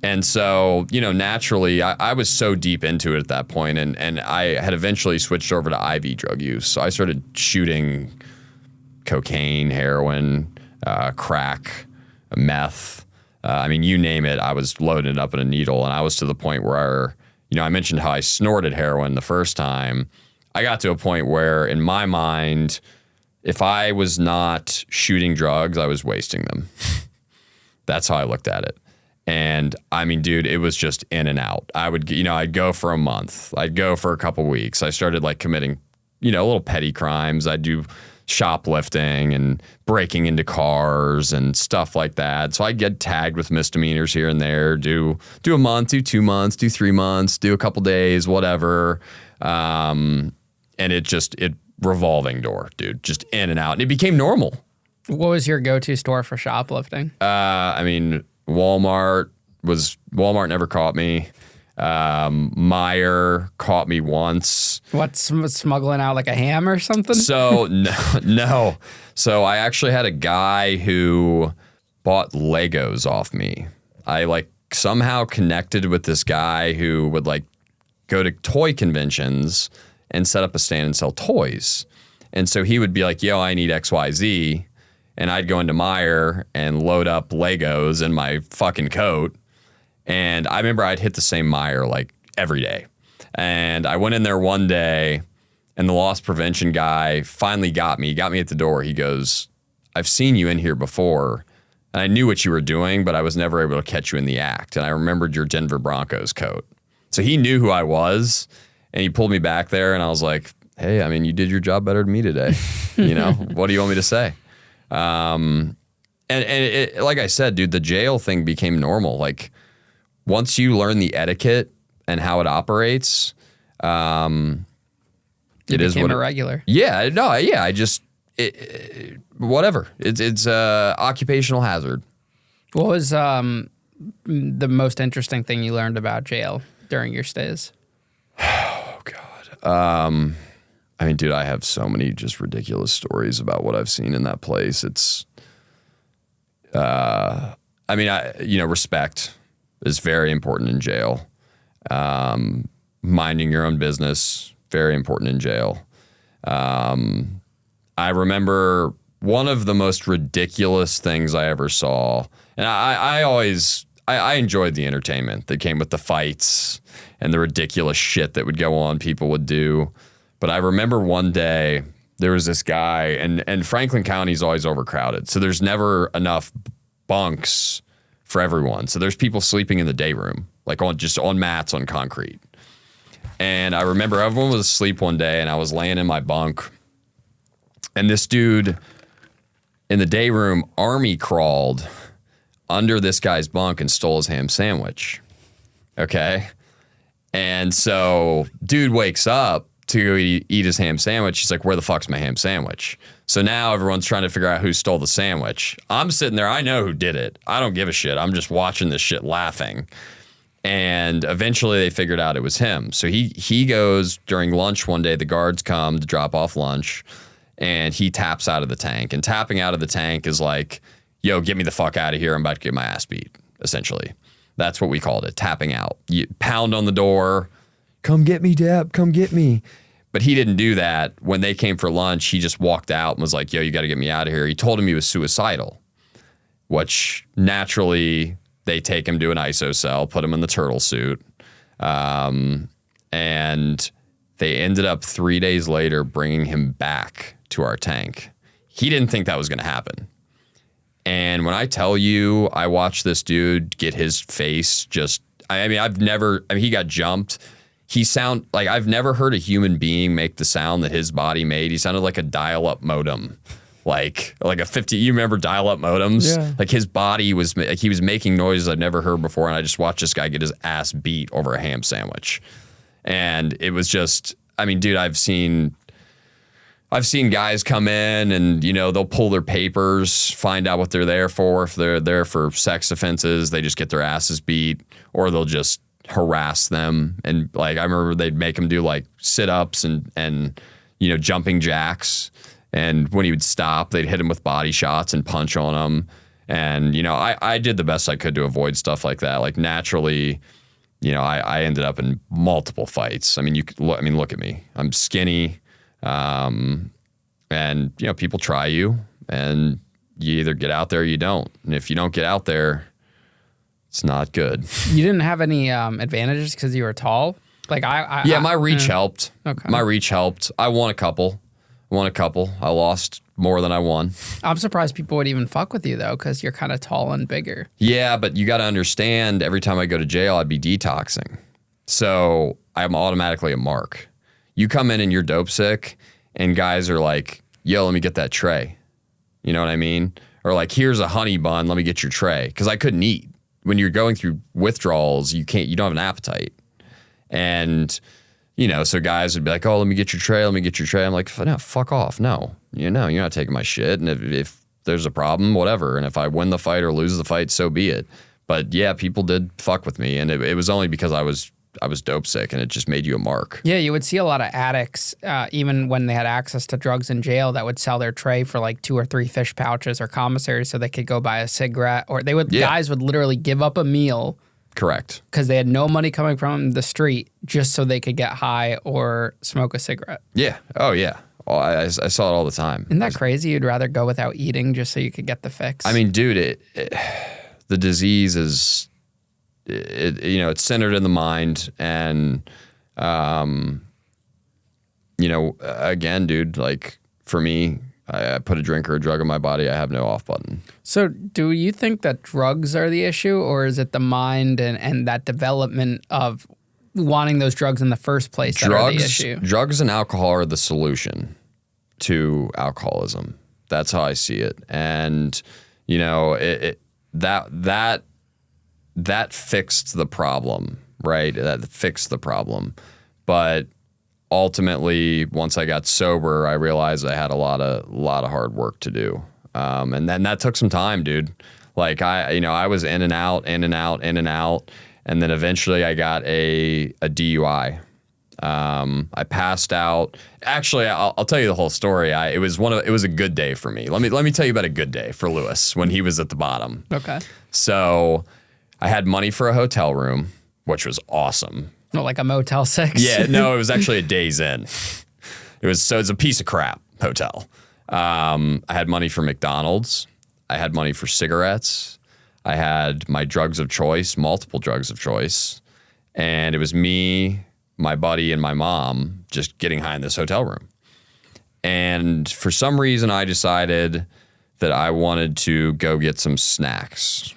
And so, you know, naturally, I was so deep into it at that point, and I had eventually switched over to IV drug use. So I started shooting cocaine, heroin, crack, meth. I mean, you name it, I was loading it up in a needle, and I was to the point where, you know, I mentioned how I snorted heroin the first time. I got to a point where in my mind, if I was not shooting drugs, I was wasting them. That's how I looked at it. And I mean, dude, it was just in and out. I'd go for a month. I'd go for a couple weeks. I started like committing, little petty crimes. I'd do shoplifting and breaking into cars and stuff like that. So I'd get tagged with misdemeanors here and there, do a month, do 2 months, do 3 months, do a couple days, whatever. And it revolving door, dude, just in and out. And it became normal. What was your go-to store for shoplifting? Walmart never caught me. Meyer caught me once. What, smuggling out like a ham or something? So no. So I actually had a guy who bought Legos off me. I like somehow connected with this guy who would like go to toy conventions and set up a stand and sell toys. And so he would be like, yo, I need XYZ. And I'd go into Meyer and load up Legos in my fucking coat. And I remember I'd hit the same Meyer like every day. And I went in there one day and the loss prevention guy finally got me at the door. He goes, I've seen you in here before and I knew what you were doing, but I was never able to catch you in the act. And I remembered your Denver Broncos coat. So he knew who I was and he pulled me back there and I was like, hey, I mean, you did your job better than me today. What do you want me to say? And it, like I said, dude, the jail thing became normal. Like once you learn the etiquette and how it operates, it is what irregular. Yeah, no, yeah. Whatever. It's occupational hazard. What was the most interesting thing you learned about jail during your stays? Oh God. I mean, dude, I have so many just ridiculous stories about what I've seen in that place. It's, respect is very important in jail. Minding your own business, very important in jail. I remember one of the most ridiculous things I ever saw, and I enjoyed the entertainment that came with the fights and the ridiculous shit that would go on people would do. But I remember one day there was this guy, and Franklin County is always overcrowded. So there's never enough bunks for everyone. So there's people sleeping in the day room, like on mats on concrete. And I remember everyone was asleep one day and I was laying in my bunk. And this dude in the day room army crawled under this guy's bunk and stole his ham sandwich. Okay. And so dude wakes up to go eat his ham sandwich. He's like, where the fuck's my ham sandwich? So now everyone's trying to figure out who stole the sandwich. I'm sitting there. I know who did it. I don't give a shit. I'm just watching this shit laughing. And eventually they figured out it was him. So he goes during lunch one day, the guards come to drop off lunch and he taps out of the tank. And tapping out of the tank is like, yo, get me the fuck out of here. I'm about to get my ass beat, essentially. That's what we called it, tapping out. You pound on the door. Come get me, Dap, come get me. But he didn't do that. When they came for lunch, he just walked out and was like, yo, you got to get me out of here. He told him he was suicidal, which naturally they take him to an ISO cell, put him in the turtle suit. And they ended up 3 days later bringing him back to our tank. He didn't think that was going to happen. And when I tell you, I watched this dude get his face just, he got jumped. I've never heard a human being make the sound that his body made. He sounded like a dial-up modem. Like a 50, you remember dial-up modems? Yeah. Like his body was, like he was making noises I've never heard before. And I just watched this guy get his ass beat over a ham sandwich. And it was just, dude, I've seen guys come in and, they'll pull their papers, find out what they're there for. If they're there for sex offenses, they just get their asses beat, or they'll just harass them. And like, I remember they'd make them do like sit-ups and jumping jacks. And when he would stop, they'd hit him with body shots and punch on him. And, I did the best I could to avoid stuff like that. Like naturally, I ended up in multiple fights. Look at me. I'm skinny. And people try you and you either get out there or you don't. And if you don't get out there, it's not good. You didn't have any advantages because you were tall? Like my reach helped. Okay. My reach helped. I won a couple. I lost more than I won. I'm surprised people would even fuck with you though, because you're kind of tall and bigger. Yeah, but you got to understand, every time I go to jail, I'd be detoxing. So I'm automatically a mark. You come in and you're dope sick, and guys are like, yo, let me get that tray. You know what I mean? Or like, here's a honey bun, let me get your tray. Because I couldn't eat. When you're going through withdrawals, you don't have an appetite. And, you know, so guys would be like, oh, let me get your tray. I'm like, no, fuck off. No, you're not taking my shit. And if there's a problem, whatever. And if I win the fight or lose the fight, so be it. But yeah, people did fuck with me. And it was only because I was dope sick, and it just made you a mark. Yeah, you would see a lot of addicts, even when they had access to drugs in jail, that would sell their tray for like 2 or 3 fish pouches or commissaries so they could go buy a cigarette. Or guys would literally give up a meal. Correct. Because they had no money coming from the street just so they could get high or smoke a cigarette. Yeah. Oh, yeah. Oh, I saw it all the time. Isn't that crazy? You'd rather go without eating just so you could get the fix? I mean, dude, the disease is, it's centered in the mind. And, again, dude, like for me, I put a drink or a drug in my body, I have no off button. So do you think that drugs are the issue, or is it the mind and that development of wanting those drugs in the first place that are the issue? Drugs and alcohol are the solution to alcoholism. That's how I see it. And, that fixed the problem, right? That fixed the problem. But ultimately, once I got sober, I realized I had a lot of hard work to do. And then that took some time, dude. Like I was in and out. And then eventually I got a DUI. I passed out. Actually, I'll tell you the whole story. It was a good day for me. Let me tell you about a good day for Louis when he was at the bottom. Okay. So I had money for a hotel room, which was awesome. Well, like a Motel 6? Yeah, no, it was actually a Days Inn. It's a piece of crap hotel. I had money for McDonald's. I had money for cigarettes. I had my drugs of choice, multiple drugs of choice. And it was me, my buddy, and my mom just getting high in this hotel room. And for some reason, I decided that I wanted to go get some snacks.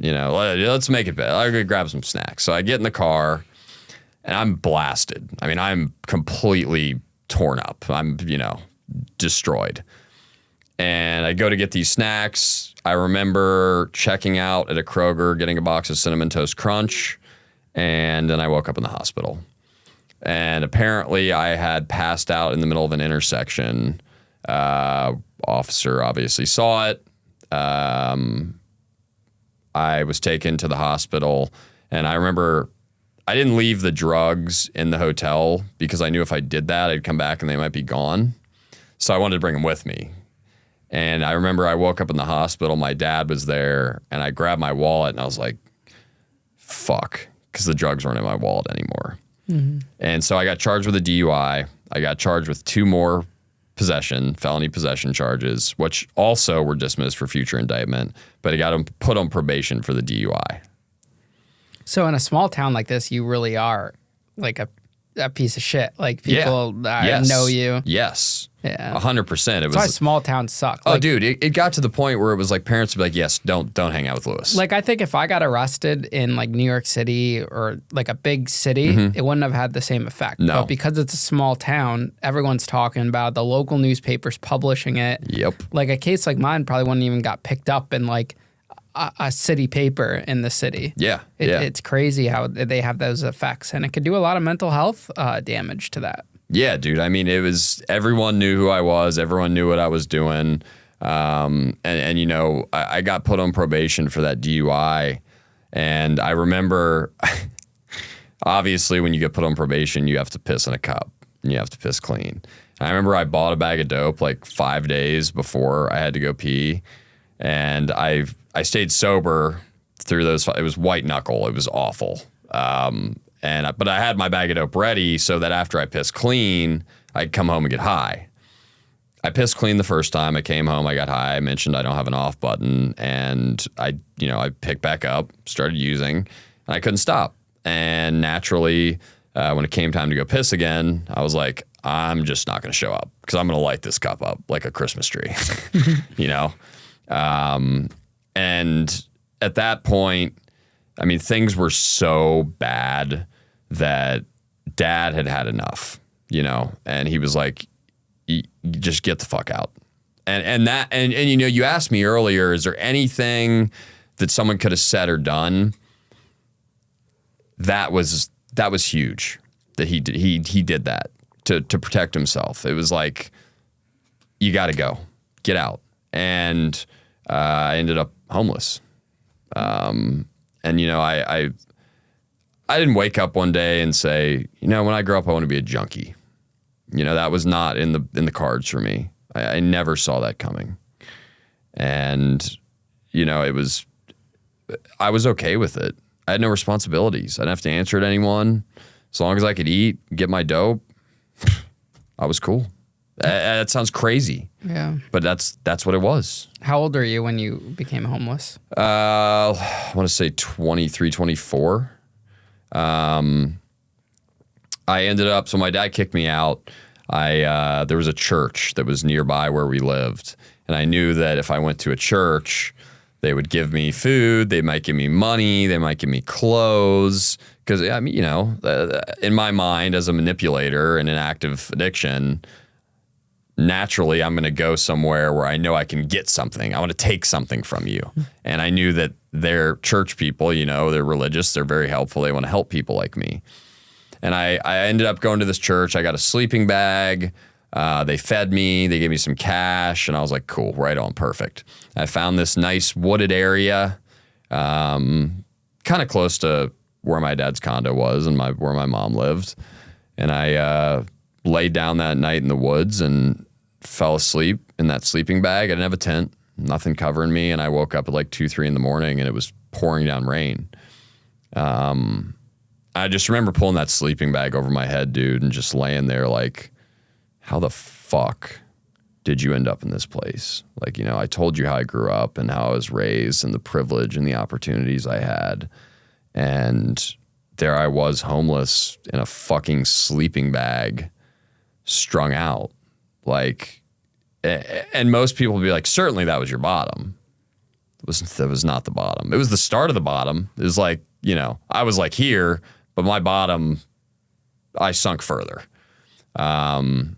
Let's make it better. I'll go grab some snacks. So I get in the car, and I'm blasted. I mean, I'm completely torn up. I'm, destroyed. And I go to get these snacks. I remember checking out at a Kroger, getting a box of Cinnamon Toast Crunch, and then I woke up in the hospital. And apparently I had passed out in the middle of an intersection. Officer obviously saw it. I was taken to the hospital, and I remember I didn't leave the drugs in the hotel because I knew if I did that, I'd come back and they might be gone. So I wanted to bring them with me. And I remember I woke up in the hospital, my dad was there, and I grabbed my wallet and I was like, fuck, because the drugs weren't in my wallet anymore. Mm-hmm. And so I got charged with a DUI. I got charged with 2 more felony possession charges, which also were dismissed for future indictment, but I got them put on probation for the DUI. So in a small town like this, you really are like a piece of shit. Like people know you. Yes. Yeah. 100%. That's why small towns suck. Oh, dude, it got to the point where it was like parents would be like, yes, don't hang out with Louis. Like I think if I got arrested in like New York City or like a big city, it wouldn't have had the same effect. No. But because it's a small town, everyone's talking about it, the local newspapers publishing it. Yep. Like a case like mine probably wouldn't even got picked up in like a city paper in the city. Yeah. It's crazy how they have those effects, and it could do a lot of mental health damage to that. Yeah, dude. I mean, everyone knew who I was. Everyone knew what I was doing. I got put on probation for that DUI. And I remember, obviously, when you get put on probation, you have to piss in a cup. And you have to piss clean. And I remember I bought a bag of dope like 5 days before I had to go pee. And I stayed sober through those. It was white knuckle. It was awful. But I had my bag of dope ready so that after I pissed clean, I'd come home and get high. I pissed clean the first time. I came home, I got high. I mentioned I don't have an off button, and I picked back up, started using, and I couldn't stop. And naturally, when it came time to go piss again, I was like, I'm just not going to show up because I'm going to light this cup up like a Christmas tree, you know? And at that point, I mean, things were so bad that Dad had had enough, you know? And he was like, you just get the fuck out. And you know, you asked me earlier, is there anything that someone could have said or done? That was huge that he did that to protect himself. It was like, you got to go, get out. And I ended up homeless. And you know, I didn't wake up one day and say, you know, when I grow up, I want to be a junkie. You know, that was not in the cards for me. I never saw that coming. And, you know, I was okay with it. I had no responsibilities. I didn't have to answer to anyone. As long as I could eat, get my dope, I was cool. That sounds crazy. Yeah. But that's what it was. How old are you when you became homeless? I want to say 23, 24. I ended up, so my dad kicked me out. There was a church that was nearby where we lived. And I knew that if I went to a church, they would give me food, they might give me money, they might give me clothes. Because, I mean, you know, in my mind as a manipulator in an active addiction, naturally I'm going to go somewhere where I know I can get something. I want to take something from you. And I knew that they're church people, you know, they're religious, they're very helpful, they want to help people like me. And I ended up going to this church. I got a sleeping bag. They fed me. They gave me some cash. And I was like, cool, right on, perfect. I found this nice wooded area, kind of close to where my dad's condo was and where my mom lived. And I laid down that night in the woods and fell asleep in that sleeping bag. I didn't have a tent, nothing covering me. And I woke up at like 2, 3 in the morning and it was pouring down rain. I just remember pulling that sleeping bag over my head, dude, and just laying there like, how the fuck did you end up in this place? Like, you know, I told you how I grew up and how I was raised and the privilege and the opportunities I had. And there I was, homeless in a fucking sleeping bag, strung out. Like, and most people would be like, certainly that was your bottom. That was not the bottom. It was the start of the bottom. It was like, you know, I was like here, but my bottom, I sunk further. I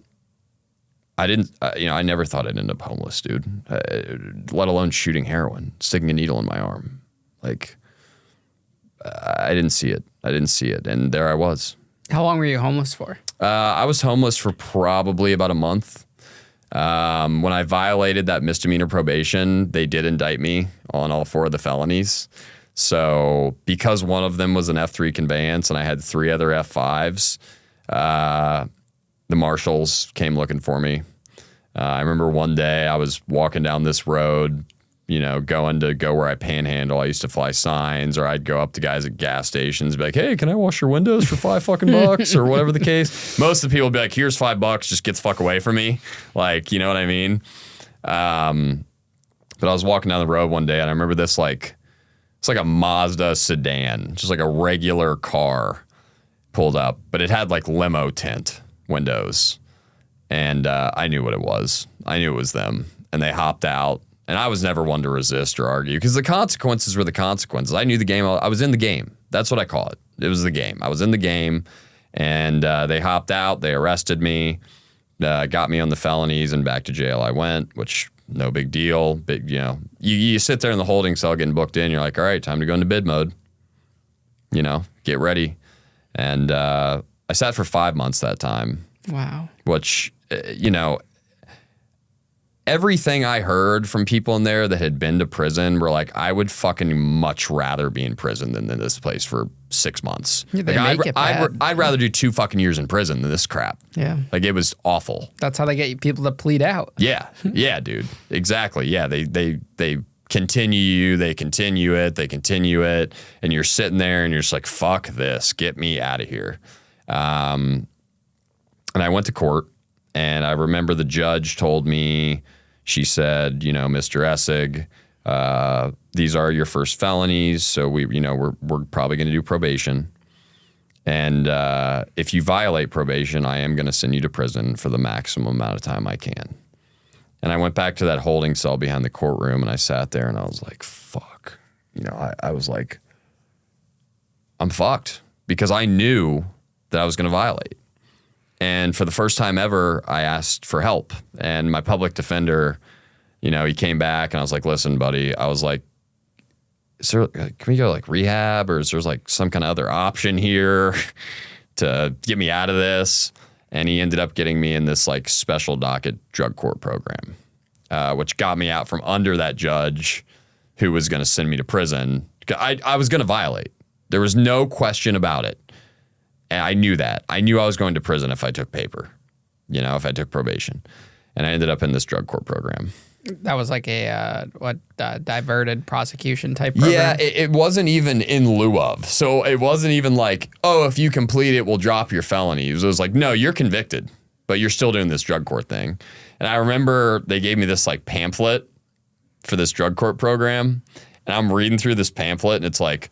didn't, you know, I never thought I'd end up homeless, dude, let alone shooting heroin, sticking a needle in my arm. Like, I didn't see it. And there I was. How long were you homeless for? I was homeless for probably about a month. When I violated that misdemeanor probation, they did indict me on all 4 of the felonies. So because one of them was an F3 conveyance and I had 3 other F5s, the marshals came looking for me. I remember one day I was walking down this road, you know, going to go where I panhandle. I used to fly signs, or I'd go up to guys at gas stations and be like, hey, can I wash your windows for $5 or whatever the case? Most of the people would be like, here's $5, just get the fuck away from me. Like, you know what I mean? But I was walking down the road one day and I remember this, like, it's like a Mazda sedan, just like a regular car pulled up, but it had like limo tint windows. And I knew what it was. I knew it was them. And they hopped out. And I was never one to resist or argue because the consequences were the consequences. I knew the game. I was in the game. That's what I call it. It was the game. I was in the game. And they hopped out. They arrested me, got me on the felonies, and back to jail I went, which no big deal. Big, you know, you sit there in the holding cell getting booked in. You're like, all right, time to go into bid mode. You know, get ready. And I sat for 5 months that time. Wow. Which, you know, everything I heard from people in there that had been to prison were like, I would fucking much rather be in prison than in this place for 6 months. Yeah, they like, make it bad. I'd rather do 2 fucking years in prison than this crap. Yeah. Like, it was awful. That's how they get people to plead out. Yeah. Yeah, dude. Exactly. Yeah. They continue you. They continue it. And you're sitting there and you're just like, fuck this. Get me out of here. And I went to court. And I remember the judge told me, she said, you know, Mr. Essig, these are your first felonies, so we're probably going to do probation. And if you violate probation, I am going to send you to prison for the maximum amount of time I can. And I went back to that holding cell behind the courtroom, and I sat there, and I was like, fuck. You know, I was like, I'm fucked, because I knew that I was going to violate. And for the first time ever, I asked for help. And my public defender, you know, he came back, and I was like, listen, buddy, I was like, can we go like rehab, or is there like some kind of other option here to get me out of this? And he ended up getting me in this like special docket drug court program, which got me out from under that judge who was going to send me to prison. I was going to violate. There was no question about it. And I knew that. I knew I was going to prison if I took paper, you know, if I took probation. And I ended up in this drug court program. That was like a diverted prosecution type program? Yeah, it wasn't even in lieu of. So it wasn't even like, oh, if you complete it, we'll drop your felonies. It was like, no, you're convicted, but you're still doing this drug court thing. And I remember they gave me this like pamphlet for this drug court program. And I'm reading through this pamphlet, and it's like,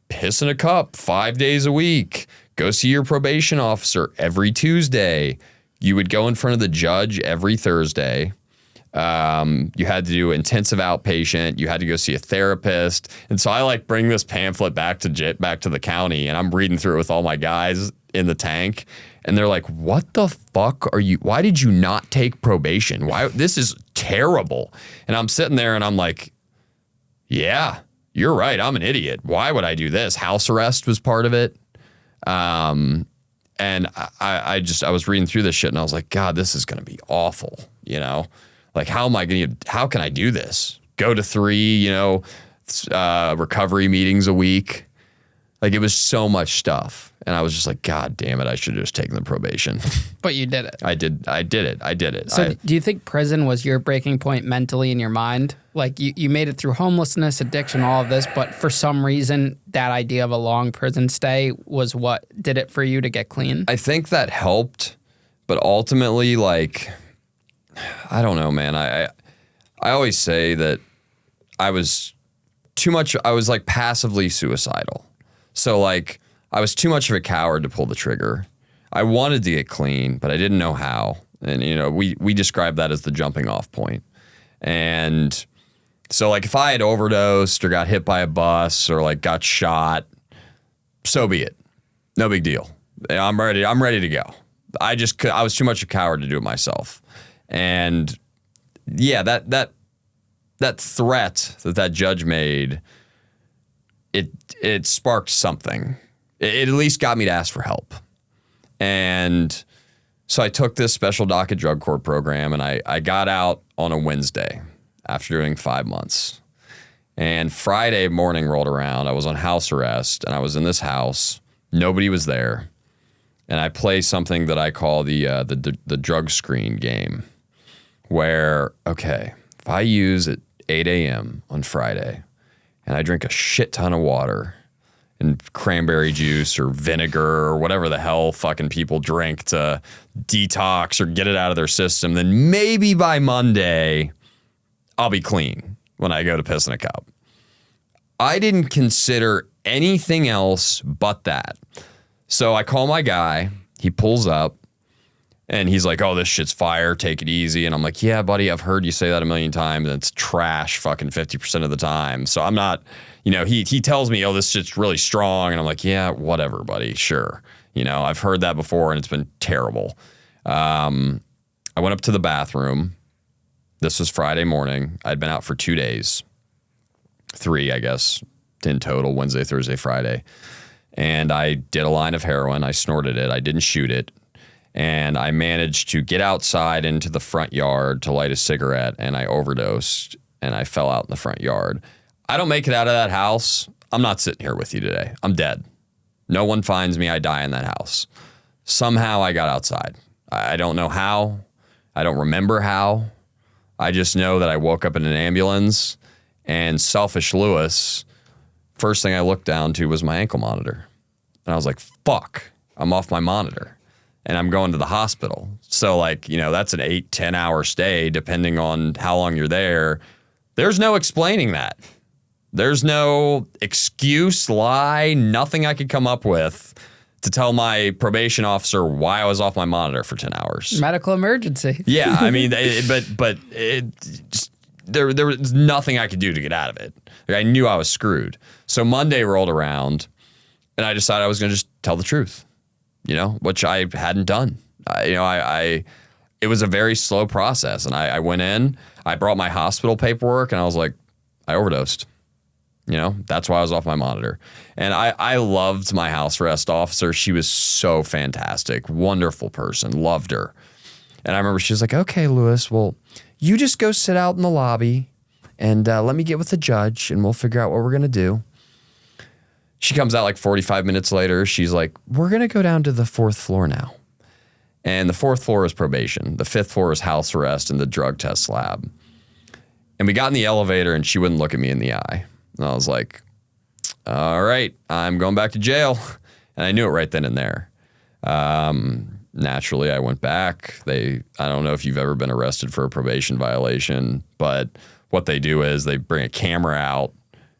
piss in a cup 5 days a week. Go see your probation officer every Tuesday. You would go in front of the judge every Thursday. You had to do intensive outpatient. You had to go see a therapist. And so I like bring this pamphlet back to the county, and I'm reading through it with all my guys in the tank. And they're like, what the fuck are you? Why did you not take probation? Why? This is terrible. And I'm sitting there and I'm like, yeah, you're right. I'm an idiot. Why would I do this? House arrest was part of it. And I was reading through this shit, and I was like, God, this is going to be awful. You know? Like, how can I do this? Go to 3, you know, recovery meetings a week. Like, it was so much stuff. And I was just like, God damn it, I should have just taken the probation. But you did it. I did it. So do you think prison was your breaking point mentally in your mind? Like, you made it through homelessness, addiction, all of this, but for some reason, that idea of a long prison stay was what did it for you to get clean? I think that helped, but ultimately, like, I don't know, man. I always say that I was like passively suicidal. So like I was too much of a coward to pull the trigger. I wanted to get clean, but I didn't know how. And you know, we describe that as the jumping off point. And so like if I had overdosed or got hit by a bus or like got shot, so be it. No big deal. I'm ready to go. I was too much a coward to do it myself. And yeah, that threat that judge made, it sparked something. It at least got me to ask for help. And so I took this special docket drug court program, and I got out on a Wednesday after doing 5 months. And Friday morning rolled around. I was on house arrest, and I was in this house. Nobody was there. And I play something that I call the drug screen game, where, okay, if I use at 8 a.m. on Friday and I drink a shit ton of water and cranberry juice or vinegar or whatever the hell fucking people drink to detox or get it out of their system, then maybe by Monday I'll be clean when I go to piss in a cup. I didn't consider anything else but that. So I call my guy, he pulls up, and he's like, oh, this shit's fire, take it easy. And I'm like, yeah, buddy, I've heard you say that a million times, and it's trash fucking 50% of the time. So I'm not, you know, he tells me, oh, this shit's really strong. And I'm like, yeah, whatever, buddy, sure. You know, I've heard that before, and it's been terrible. I went up to the bathroom. This was Friday morning. I'd been out for 2 days. 3, I guess, in total, Wednesday, Thursday, Friday. And I did a line of heroin. I snorted it. I didn't shoot it. And I managed to get outside into the front yard to light a cigarette, and I overdosed, and I fell out in the front yard. I don't make it out of that house. I'm not sitting here with you today. I'm dead. No one finds me. I die in that house. Somehow I got outside. I don't know how. I don't remember how. I just know that I woke up in an ambulance, and selfish Louis, first thing I looked down to was my ankle monitor. And I was like, fuck, I'm off my monitor. And I'm going to the hospital. So like, you know, that's an 8-10 hour stay, depending on how long you're there. There's no explaining that. There's no excuse, lie, nothing I could come up with to tell my probation officer why I was off my monitor for 10 hours. Medical emergency. Yeah, I mean, there was nothing I could do to get out of it. Like, I knew I was screwed. So Monday rolled around, and I decided I was going to just tell the truth, which I hadn't done. It was a very slow process, and I went in, I brought my hospital paperwork, and I was like, I overdosed. That's why I was off my monitor. And I loved my house arrest officer. She was so fantastic, wonderful person, loved her. And I remember she was like, okay, Louis, well, you just go sit out in the lobby and let me get with the judge and we'll figure out what we're going to do. She comes out like 45 minutes later. She's like, we're going to go down to the 4th floor now. And the 4th floor is probation. The 5th floor is house arrest and the drug test lab. And we got in the elevator and she wouldn't look at me in the eye. And I was like, all right, I'm going back to jail. And I knew it right then and there. Naturally, I went back. I don't know if you've ever been arrested for a probation violation, but what they do is they bring a camera out,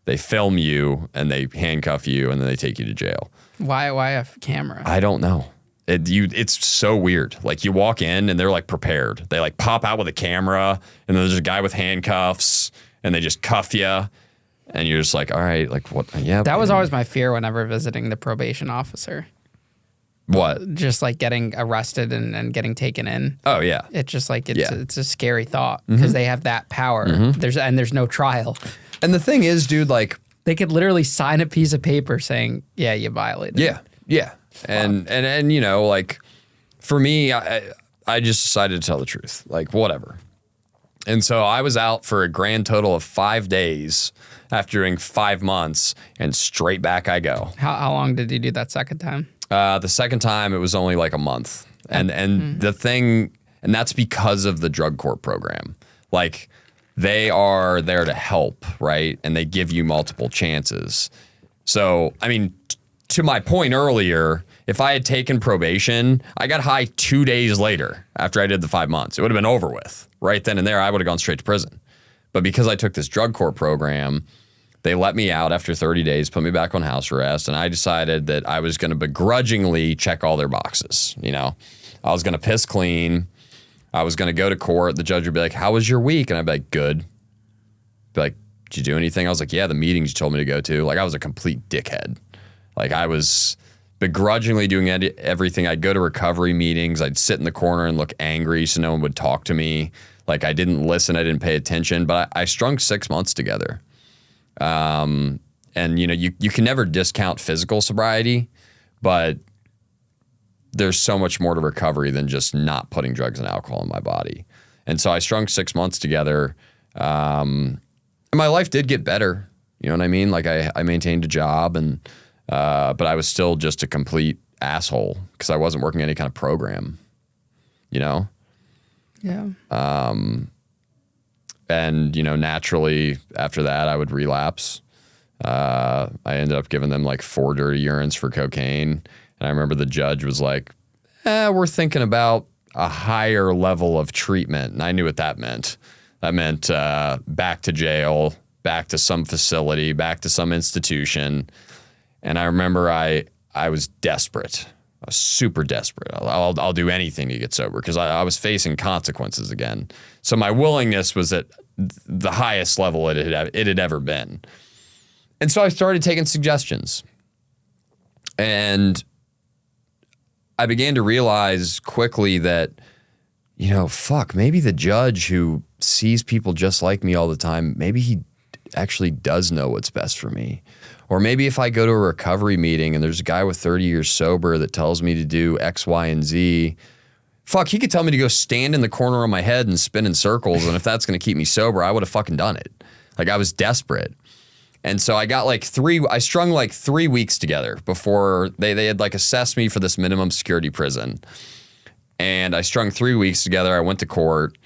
they film you, and they handcuff you, and then they take you to jail. Why a camera? I don't know. It's so weird. Like, you walk in, and they're, like, prepared. They, like, pop out with a camera, and then there's a guy with handcuffs, and they just cuff you. And you're just like, all right, like, what? Yeah. That was always my fear whenever visiting the probation officer. What? Just like getting arrested and getting taken in. Oh, yeah. It's just like, it's a scary thought because they have that power. There's no trial. And the thing is, dude, like, they could literally sign a piece of paper saying, yeah, you violated. Yeah. Yeah. And like, for me, I just decided to tell the truth. Like, whatever. And so I was out for a grand total of 5 days after doing 5 months, and straight back I go. How long did you do that second time? The second time, it was only like a month. And the thing, and that's because of the drug court program. Like, they are there to help, right? And they give you multiple chances. So, I mean, to my point earlier, if I had taken probation, I got high 2 days later after I did the 5 months. It would have been over with. Right then and there, I would have gone straight to prison. But because I took this drug court program, they let me out after 30 days, put me back on house arrest, and I decided that I was going to begrudgingly check all their boxes. I was going to piss clean. I was going to go to court. The judge would be like, how was your week? And I'd be like, good. Be like, did you do anything? I was like, yeah, the meetings you told me to go to. Like, I was a complete dickhead. Like, I was begrudgingly doing everything. I'd go to recovery meetings. I'd sit in the corner and look angry so no one would talk to me. Like, I didn't listen. I didn't pay attention. But I strung 6 months together. And, you can never discount physical sobriety, but there's so much more to recovery than just not putting drugs and alcohol in my body. And so I strung 6 months together. And my life did get better. You know what I mean? Like, I maintained a job, and but I was still just a complete asshole because I wasn't working any kind of program, Yeah. And, naturally after that, I would relapse. I ended up giving them like 4 dirty urines for cocaine. And I remember the judge was like, we're thinking about a higher level of treatment. And I knew what that meant. That meant back to jail, back to some facility, back to some institution. And I remember I was desperate. I was super desperate. I'll do anything to get sober because I was facing consequences again. So my willingness was at the highest level it had ever been. And so I started taking suggestions. And I began to realize quickly that, maybe the judge who sees people just like me all the time, maybe he actually does know what's best for me. Or maybe if I go to a recovery meeting and there's a guy with 30 years sober that tells me to do X, Y, and Z, he could tell me to go stand in the corner of my head and spin in circles. And if that's going to keep me sober, I would have fucking done it. Like, I was desperate. And so I got I strung like 3 weeks together before they had like assessed me for this minimum security prison. And I strung 3 weeks together. I went to court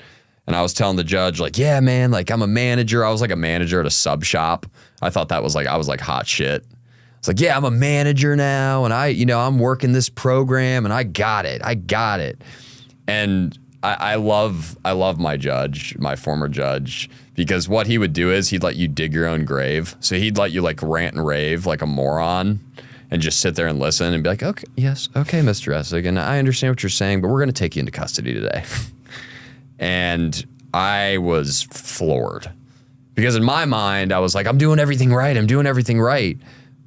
and I was telling the judge, like, yeah, man, like, I'm a manager. I was like a manager at a sub shop. I thought that was like, I was like hot shit. It's like, yeah, I'm a manager now. And I'm working this program and I got it. And I love my judge, my former judge, because what he would do is he'd let you dig your own grave. So he'd let you like rant and rave like a moron. and just sit there and listen and be like, okay, yes, okay, Mr. Essig, and I understand what you're saying, but we're going to take you into custody today. And I was floored because in my mind, I was like, I'm doing everything right.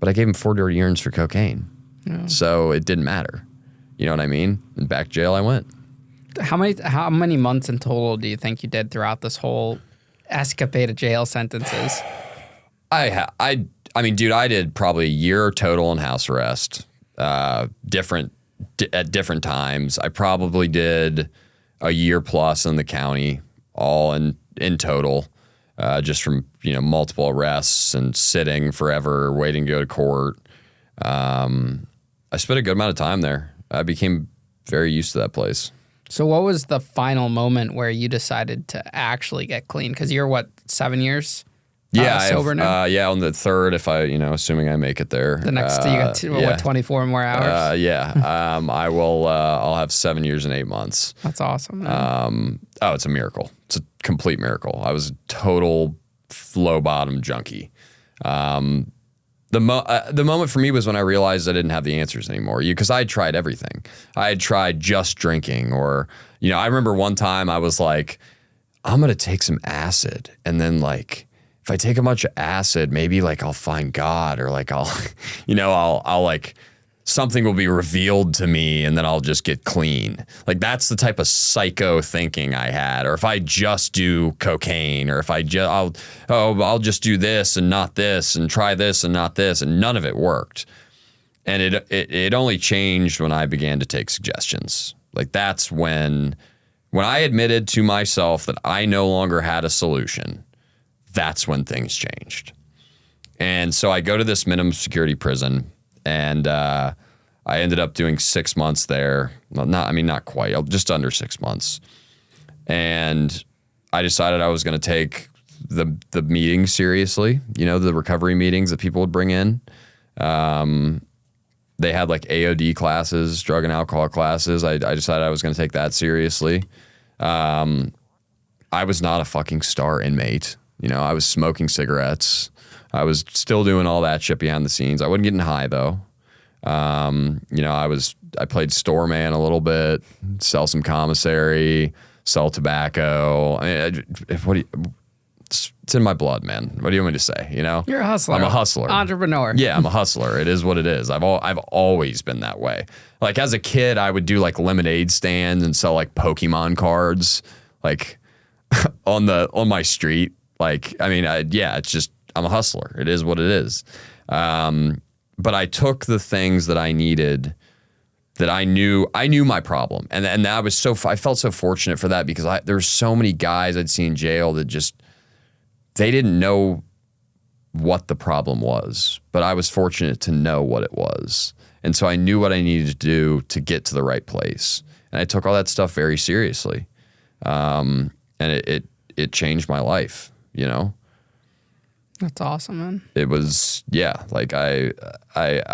But I gave him 4 dirty urines for cocaine. Yeah. So it didn't matter. You know what I mean? And back to jail I went. How many months in total do you think you did throughout this whole escapade of jail sentences? I mean, dude, I did probably a year total in house arrest, at different times. I probably did a year plus in the county, all in total, just from, multiple arrests and sitting forever, waiting to go to court. I spent a good amount of time there. I became very used to that place. So what was the final moment where you decided to actually get clean? Because you're 7 years? Sober now? Yeah, on the 3rd, if I, assuming I make it there. The next, you got 24 more hours? I will, I'll have 7 years and 8 months. That's awesome. It's a miracle. It's a complete miracle. I was a total low bottom junkie. The moment for me was when I realized I didn't have the answers anymore. Because I had tried everything. I had tried just drinking, or, I remember one time I was like, I'm going to take some acid, and then if I take a bunch of acid, maybe I'll find God, or I'll something will be revealed to me and then I'll just get clean. That's the type of psycho thinking I had. Or if I just do cocaine, or if I'll just do this and not this, and try this and not this, and none of it worked. And it only changed when I began to take suggestions. That's when I admitted to myself that I no longer had a solution. That's when things changed. And so I go to this minimum security prison, and I ended up doing 6 months there. Well, not quite, just under 6 months. And I decided I was going to take the meetings seriously, the recovery meetings that people would bring in. They had AOD classes, drug and alcohol classes. I decided I was going to take that seriously. I was not a fucking star inmate. I was smoking cigarettes. I was still doing all that shit behind the scenes. I wasn't getting high though. I played store man a little bit, sell some commissary, sell tobacco. It's in my blood, man. What do you want me to say? You're a hustler. I'm a hustler. Entrepreneur. Yeah, I'm a hustler. It is what it is. I've always been that way. As a kid, I would do lemonade stands and sell Pokemon cards, on my street. It's just, I'm a hustler. It is what it is. But I took the things that I needed, that I knew my problem. And I felt so fortunate for that, because there were so many guys I'd seen in jail that just, they didn't know what the problem was, but I was fortunate to know what it was. And so I knew what I needed to do to get to the right place. And I took all that stuff very seriously. And it changed my life, That's awesome, man. It was, I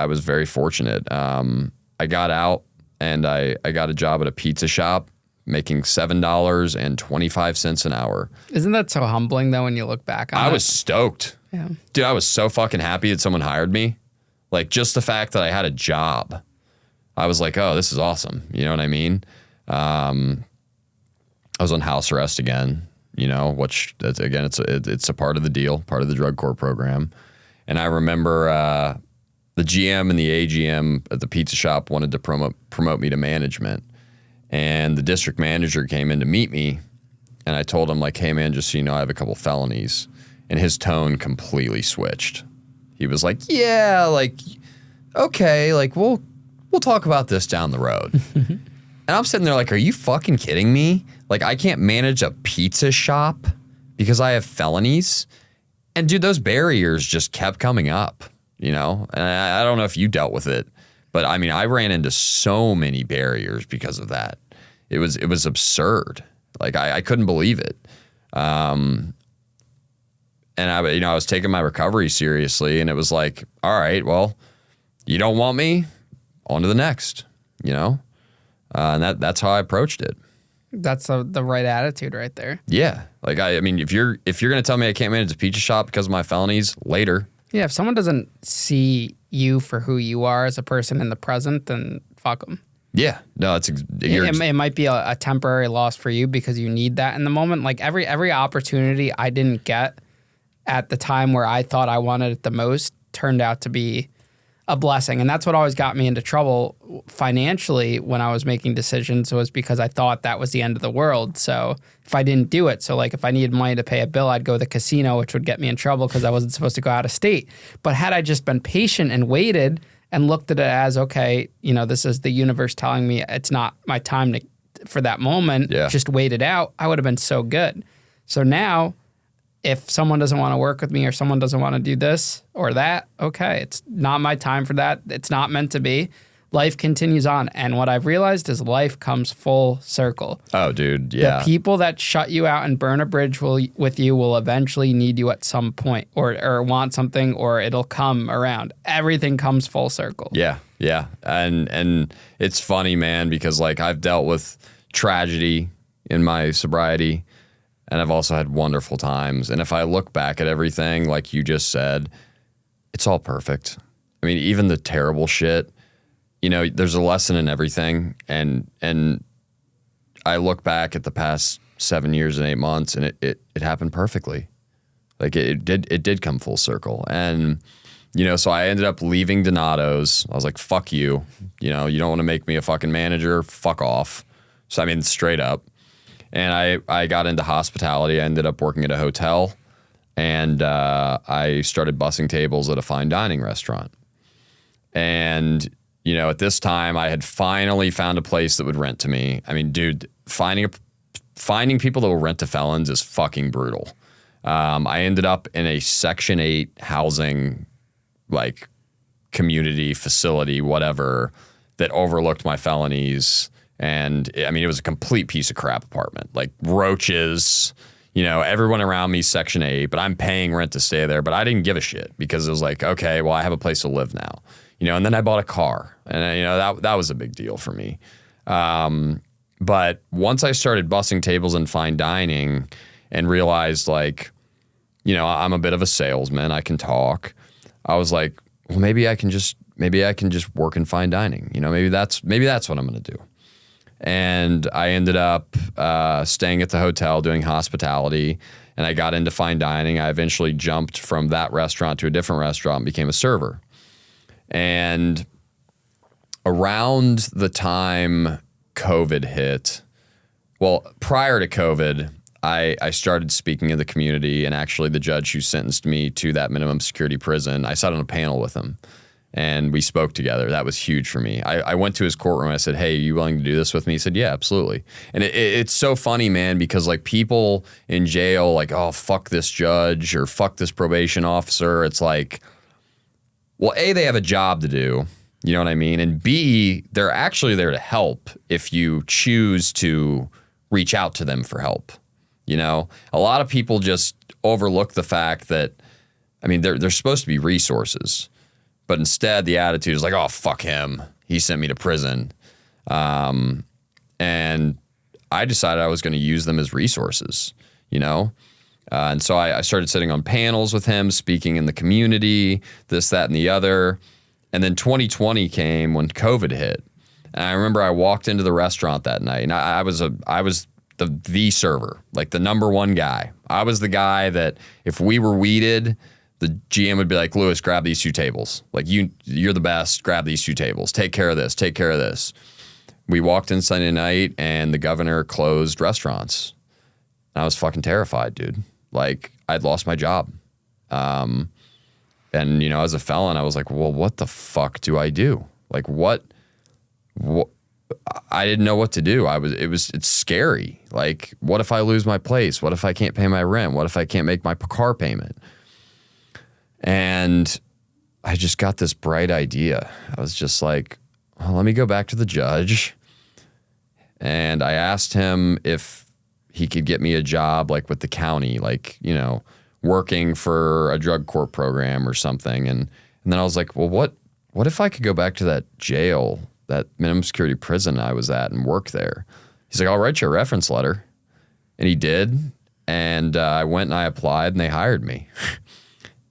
was very fortunate. I got out and I got a job at a pizza shop making $7.25 an hour. Isn't that so humbling though when you look back on it? I was stoked. Yeah. Dude, I was so fucking happy that someone hired me. Just the fact that I had a job. I was like, oh, this is awesome. You know what I mean? I was on house arrest again. Which again, it's a part of the deal, part of the drug court program. And I remember the GM and the AGM at the pizza shop wanted to promote me to management. And the district manager came in to meet me. And I told him hey man, just so you know, I have a couple felonies. And his tone completely switched. He was like, yeah, okay, we'll talk about this down the road. And I'm sitting there are you fucking kidding me? I can't manage a pizza shop because I have felonies? And dude, those barriers just kept coming up, And I don't know if you dealt with it, but I ran into so many barriers because of that. It was absurd. I couldn't believe it. And I was taking my recovery seriously, and it was all right, well, you don't want me, on to the next, and that's how I approached it. That's the right attitude right there. Yeah. If you're going to tell me I can't manage a pizza shop because of my felonies later, Yeah, if someone doesn't see you for who you are as a person in the present, then fuck them. Yeah, no, It might be a temporary loss for you because you need that in the moment. Like every opportunity I didn't get at the time where I thought I wanted it the most turned out to be a blessing. And that's what always got me into trouble financially when I was making decisions, was because I thought that was the end of the world. So if I didn't do it, so like if I needed money to pay a bill, I'd go to the casino, which would get me in trouble because I wasn't supposed to go out of state. But had I just been patient and waited and looked at it as, okay, you know, this is the universe telling me it's not my time for that moment, just wait it out, I would have been so good. So now, if someone doesn't want to work with me or someone doesn't want to do this or that, okay, it's not my time for that. It's not meant to be. Life continues on. And what I've realized is life comes full circle. Oh, dude, yeah. The people that shut you out and burn a bridge with you will eventually need you at some point or want something, or it'll come around. Everything comes full circle. Yeah, yeah. And it's funny, man, because like I've dealt with tragedy in my sobriety, and I've also had wonderful times. And if I look back at everything, like you just said, it's all perfect. I mean, even the terrible shit, you know, there's a lesson in everything. And I look back at the past 7 years and 8 months, and it happened perfectly. Like it did come full circle. And, you know, so I ended up leaving Donato's. I was like, fuck you. You know, you don't want to make me a fucking manager. Fuck off. So I mean, straight up. And I got into hospitality. I ended up working at a hotel, and I started bussing tables at a fine dining restaurant. And, you know, at this time, I had finally found a place that would rent to me. I mean, dude, finding people that will rent to felons is fucking brutal. I ended up in a Section 8 housing, like, community, facility, whatever, that overlooked my felonies. And I mean, it was a complete piece of crap apartment, like roaches, you know, everyone around me Section 8, but I'm paying rent to stay there. But I didn't give a shit because it was like, okay, well, I have a place to live now, you know, and then I bought a car, and, you know, that was a big deal for me. But once I started bussing tables in fine dining and realized, like, you know, I'm a bit of a salesman, I can talk. I was like, well, maybe I can just work in fine dining. You know, maybe that's what I'm going to do. And I ended up staying at the hotel doing hospitality, and I got into fine dining. I eventually jumped from that restaurant to a different restaurant and became a server. And around the time COVID hit, well, prior to COVID, I started speaking in the community, and actually the judge who sentenced me to that minimum security prison, I sat on a panel with him. And we spoke together. That was huge for me. I went to his courtroom. I said, hey, are you willing to do this with me? He said, yeah, absolutely. And it's so funny, man, because like people in jail, like, oh, fuck this judge or fuck this probation officer. It's like, well, A, they have a job to do. You know what I mean? And B, they're actually there to help if you choose to reach out to them for help. You know, a lot of people just overlook the fact that, I mean, they're supposed to be resources. But instead, the attitude is like, oh, fuck him. He sent me to prison. And I decided I was going to use them as resources, you know? And so I started sitting on panels with him, speaking in the community, this, that, and the other. And then 2020 came when COVID hit. And I remember I walked into the restaurant that night, and I was the server, like the number one guy. I was the guy that if we were weeded, the GM would be like, Louis, grab these 2 tables. Like, you're the best. Grab these 2 tables. Take care of this. Take care of this. We walked in Sunday night, and the governor closed restaurants. I was fucking terrified, dude. Like, I'd lost my job. And, you know, as a felon, I was like, well, what the fuck do I do? Like, what I didn't know what to do. It's scary. Like, what if I lose my place? What if I can't pay my rent? What if I can't make my car payment? And I just got this bright idea. I was just like, well, let me go back to the judge. And I asked him if he could get me a job, like with the county, like, you know, working for a drug court program or something. And then I was like, well, what if I could go back to that jail, that minimum security prison I was at, and work there? He's like, I'll write you a reference letter. And he did. And I went and I applied, and they hired me.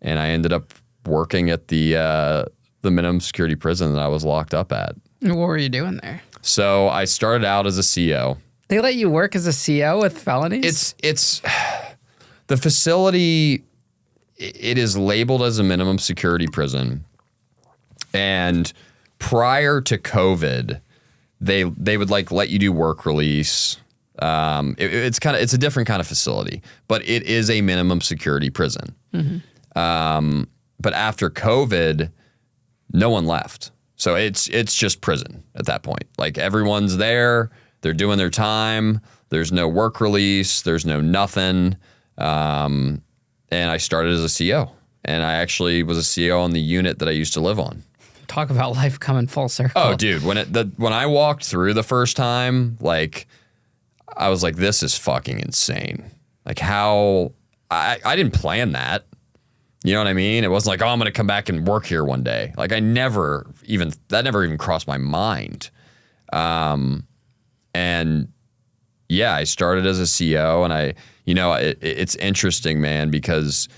And I ended up working at the minimum security prison that I was locked up at. What were you doing there? So I started out as a CO. They let you work as a CO with felonies? It's the facility. It is labeled as a minimum security prison, and prior to COVID, they would like let you do work release. It's a different kind of facility, but it is a minimum security prison. But after COVID, no one left. So it's just prison at that point. Like everyone's there, they're doing their time. There's no work release. There's no nothing. And I started as a CO, and I actually was a CO on the unit that I used to live on. Talk about life coming full circle. Oh, dude, when I walked through the first time, like I was like, this is fucking insane. Like how I didn't plan that. You know what I mean? It wasn't like, oh, I'm going to come back and work here one day. Like that never even crossed my mind. And yeah, I started as a CO, and it's interesting, man, because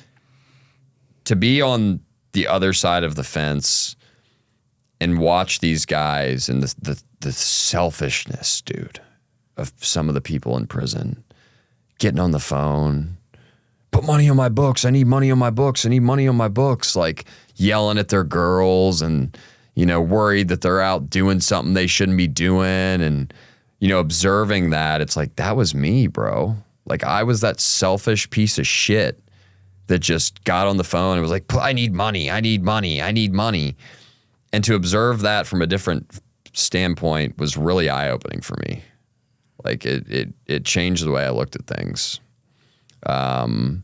to be on the other side of the fence and watch these guys and the selfishness, dude, of some of the people in prison getting on the phone, put money on my books. I need money on my books. I need money on my books. Like yelling at their girls and, worried that they're out doing something they shouldn't be doing. And, observing that, it's like, that was me, bro. Like I was that selfish piece of shit that just got on the phone and was like, I need money. I need money. I need money. And to observe that from a different standpoint was really eye-opening for me. Like it changed the way I looked at things. From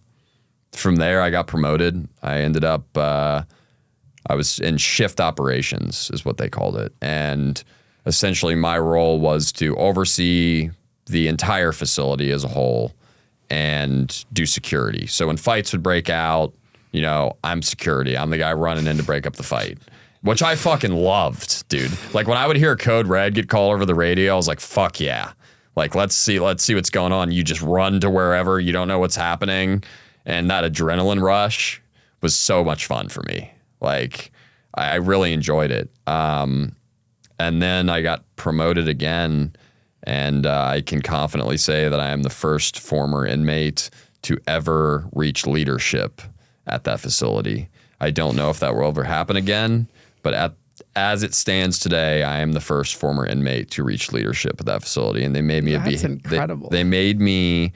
there, I got promoted. I ended up, I was in shift operations is what they called it. And essentially my role was to oversee the entire facility as a whole and do security. So when fights would break out, I'm security. I'm the guy running in to break up the fight, which I fucking loved, dude. Like when I would hear Code Red get called over the radio, I was like, fuck yeah. Like, let's see what's going on. You just run to wherever, you don't know what's happening. And that adrenaline rush was so much fun for me. Like, I really enjoyed it. And then I got promoted again, and I can confidently say that I am the first former inmate to ever reach leadership at that facility. I don't know if that will ever happen again, but as it stands today, I am the first former inmate to reach leadership at that facility, and they made me incredible. They made me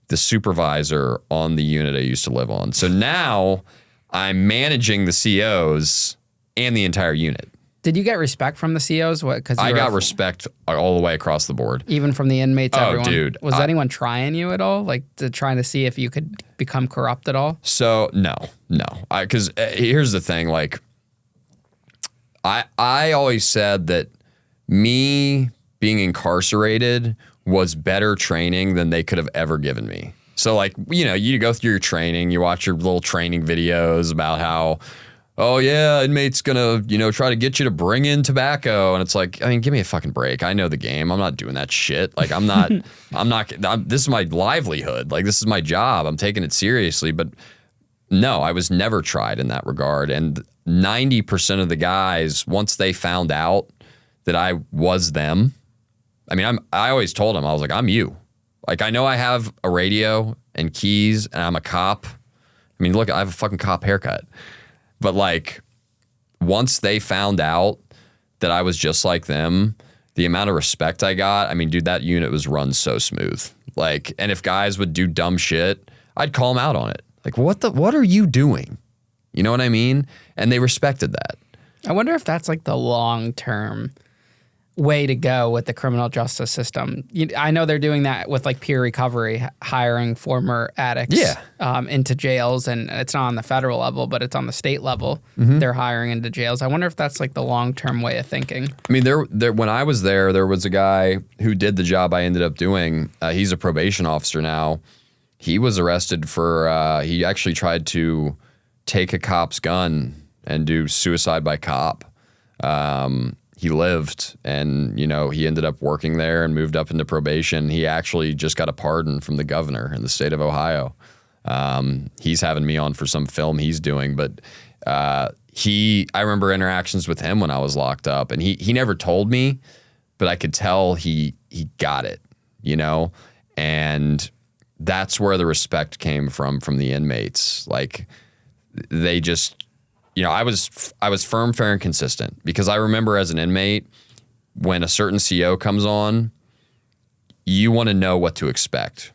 the supervisor on the unit I used to live on. So now I'm managing the COs and the entire unit. Did you get respect from the COs? I got respect all the way across the board. Even from the inmates, everyone? Oh, dude. Was anyone trying you at all? Like trying to see if you could become corrupt at all? So no. Because here's the thing, like, I always said that me being incarcerated was better training than they could have ever given me. So like, you go through your training, you watch your little training videos about how, oh yeah, inmate's gonna, try to get you to bring in tobacco. And it's like, I mean, give me a fucking break. I know the game. I'm not doing that shit. Like this is my livelihood. Like this is my job. I'm taking it seriously. But no, I was never tried in that regard. And 90% of the guys, once they found out that I was them, I mean, I always told them, I was like, I'm you. Like, I know I have a radio and keys and I'm a cop. I mean, look, I have a fucking cop haircut. But like, once they found out that I was just like them, the amount of respect I got, I mean, dude, that unit was run so smooth. Like, and if guys would do dumb shit, I'd call them out on it. Like, what are you doing? You know what I mean? And they respected that. I wonder if that's like the long-term way to go with the criminal justice system. I know they're doing that with like peer recovery, hiring former addicts into jails, and it's not on the federal level, but it's on the state level. Mm-hmm. They're hiring into jails. I wonder if that's like the long-term way of thinking. I mean, there when I was there was a guy who did the job I ended up doing. He's a probation officer now. He was arrested for, he actually tried to take a cop's gun and do suicide by cop. He lived, and he ended up working there and moved up into probation. He actually just got a pardon from the governor in the state of Ohio. He's having me on for some film he's doing, but I remember interactions with him when I was locked up, and he never told me, but I could tell he got it, you know? And that's where the respect came from the inmates. Like, they just, you know, I was firm, fair, and consistent, because I remember as an inmate, when a certain CO comes on, you want to know what to expect,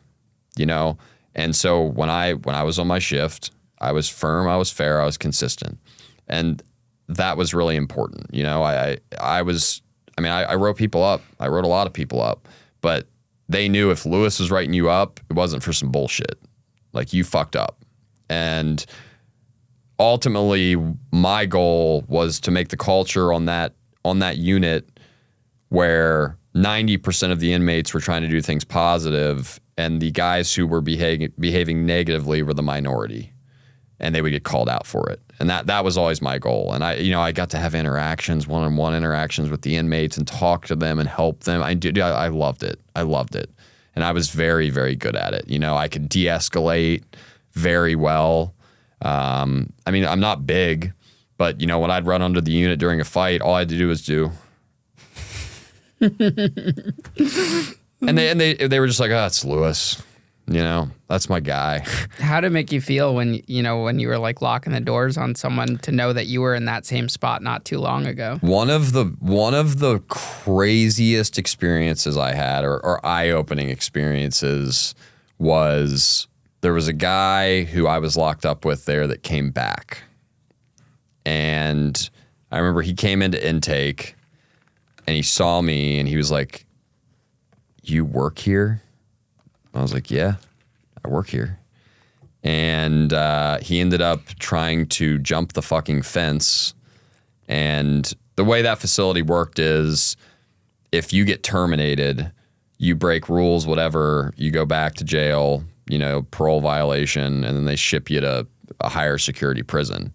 you know? And so when I was on my shift, I was firm, I was fair, I was consistent. And that was really important. You know, I wrote people up. I wrote a lot of people up, but they knew if Louis was writing you up, it wasn't for some bullshit. Like, you fucked up. And ultimately, my goal was to make the culture on that unit where 90% of the inmates were trying to do things positive, and the guys who were behaving negatively were the minority, and they would get called out for it. And that was always my goal. And I got to have interactions, one-on-one interactions with the inmates, and talk to them and help them. I loved it. I loved it. And I was very, very good at it. You know, I could de-escalate very well. I'm not big, but, you know, when I'd run under the unit during a fight, all I had to do was do. And they were just like, oh, it's Louis. You know, that's my guy. How did it make you feel when you were like locking the doors on someone, to know that you were in that same spot not too long ago? One of the craziest experiences I had, or eye-opening experiences, was there was a guy who I was locked up with there that came back. And I remember he came into intake and he saw me and he was like, "You work here?" I was like, "Yeah, I work here." And he ended up trying to jump the fucking fence. And the way that facility worked is, if you get terminated, you break rules, whatever, you go back to jail, you know, parole violation, and then they ship you to a higher security prison.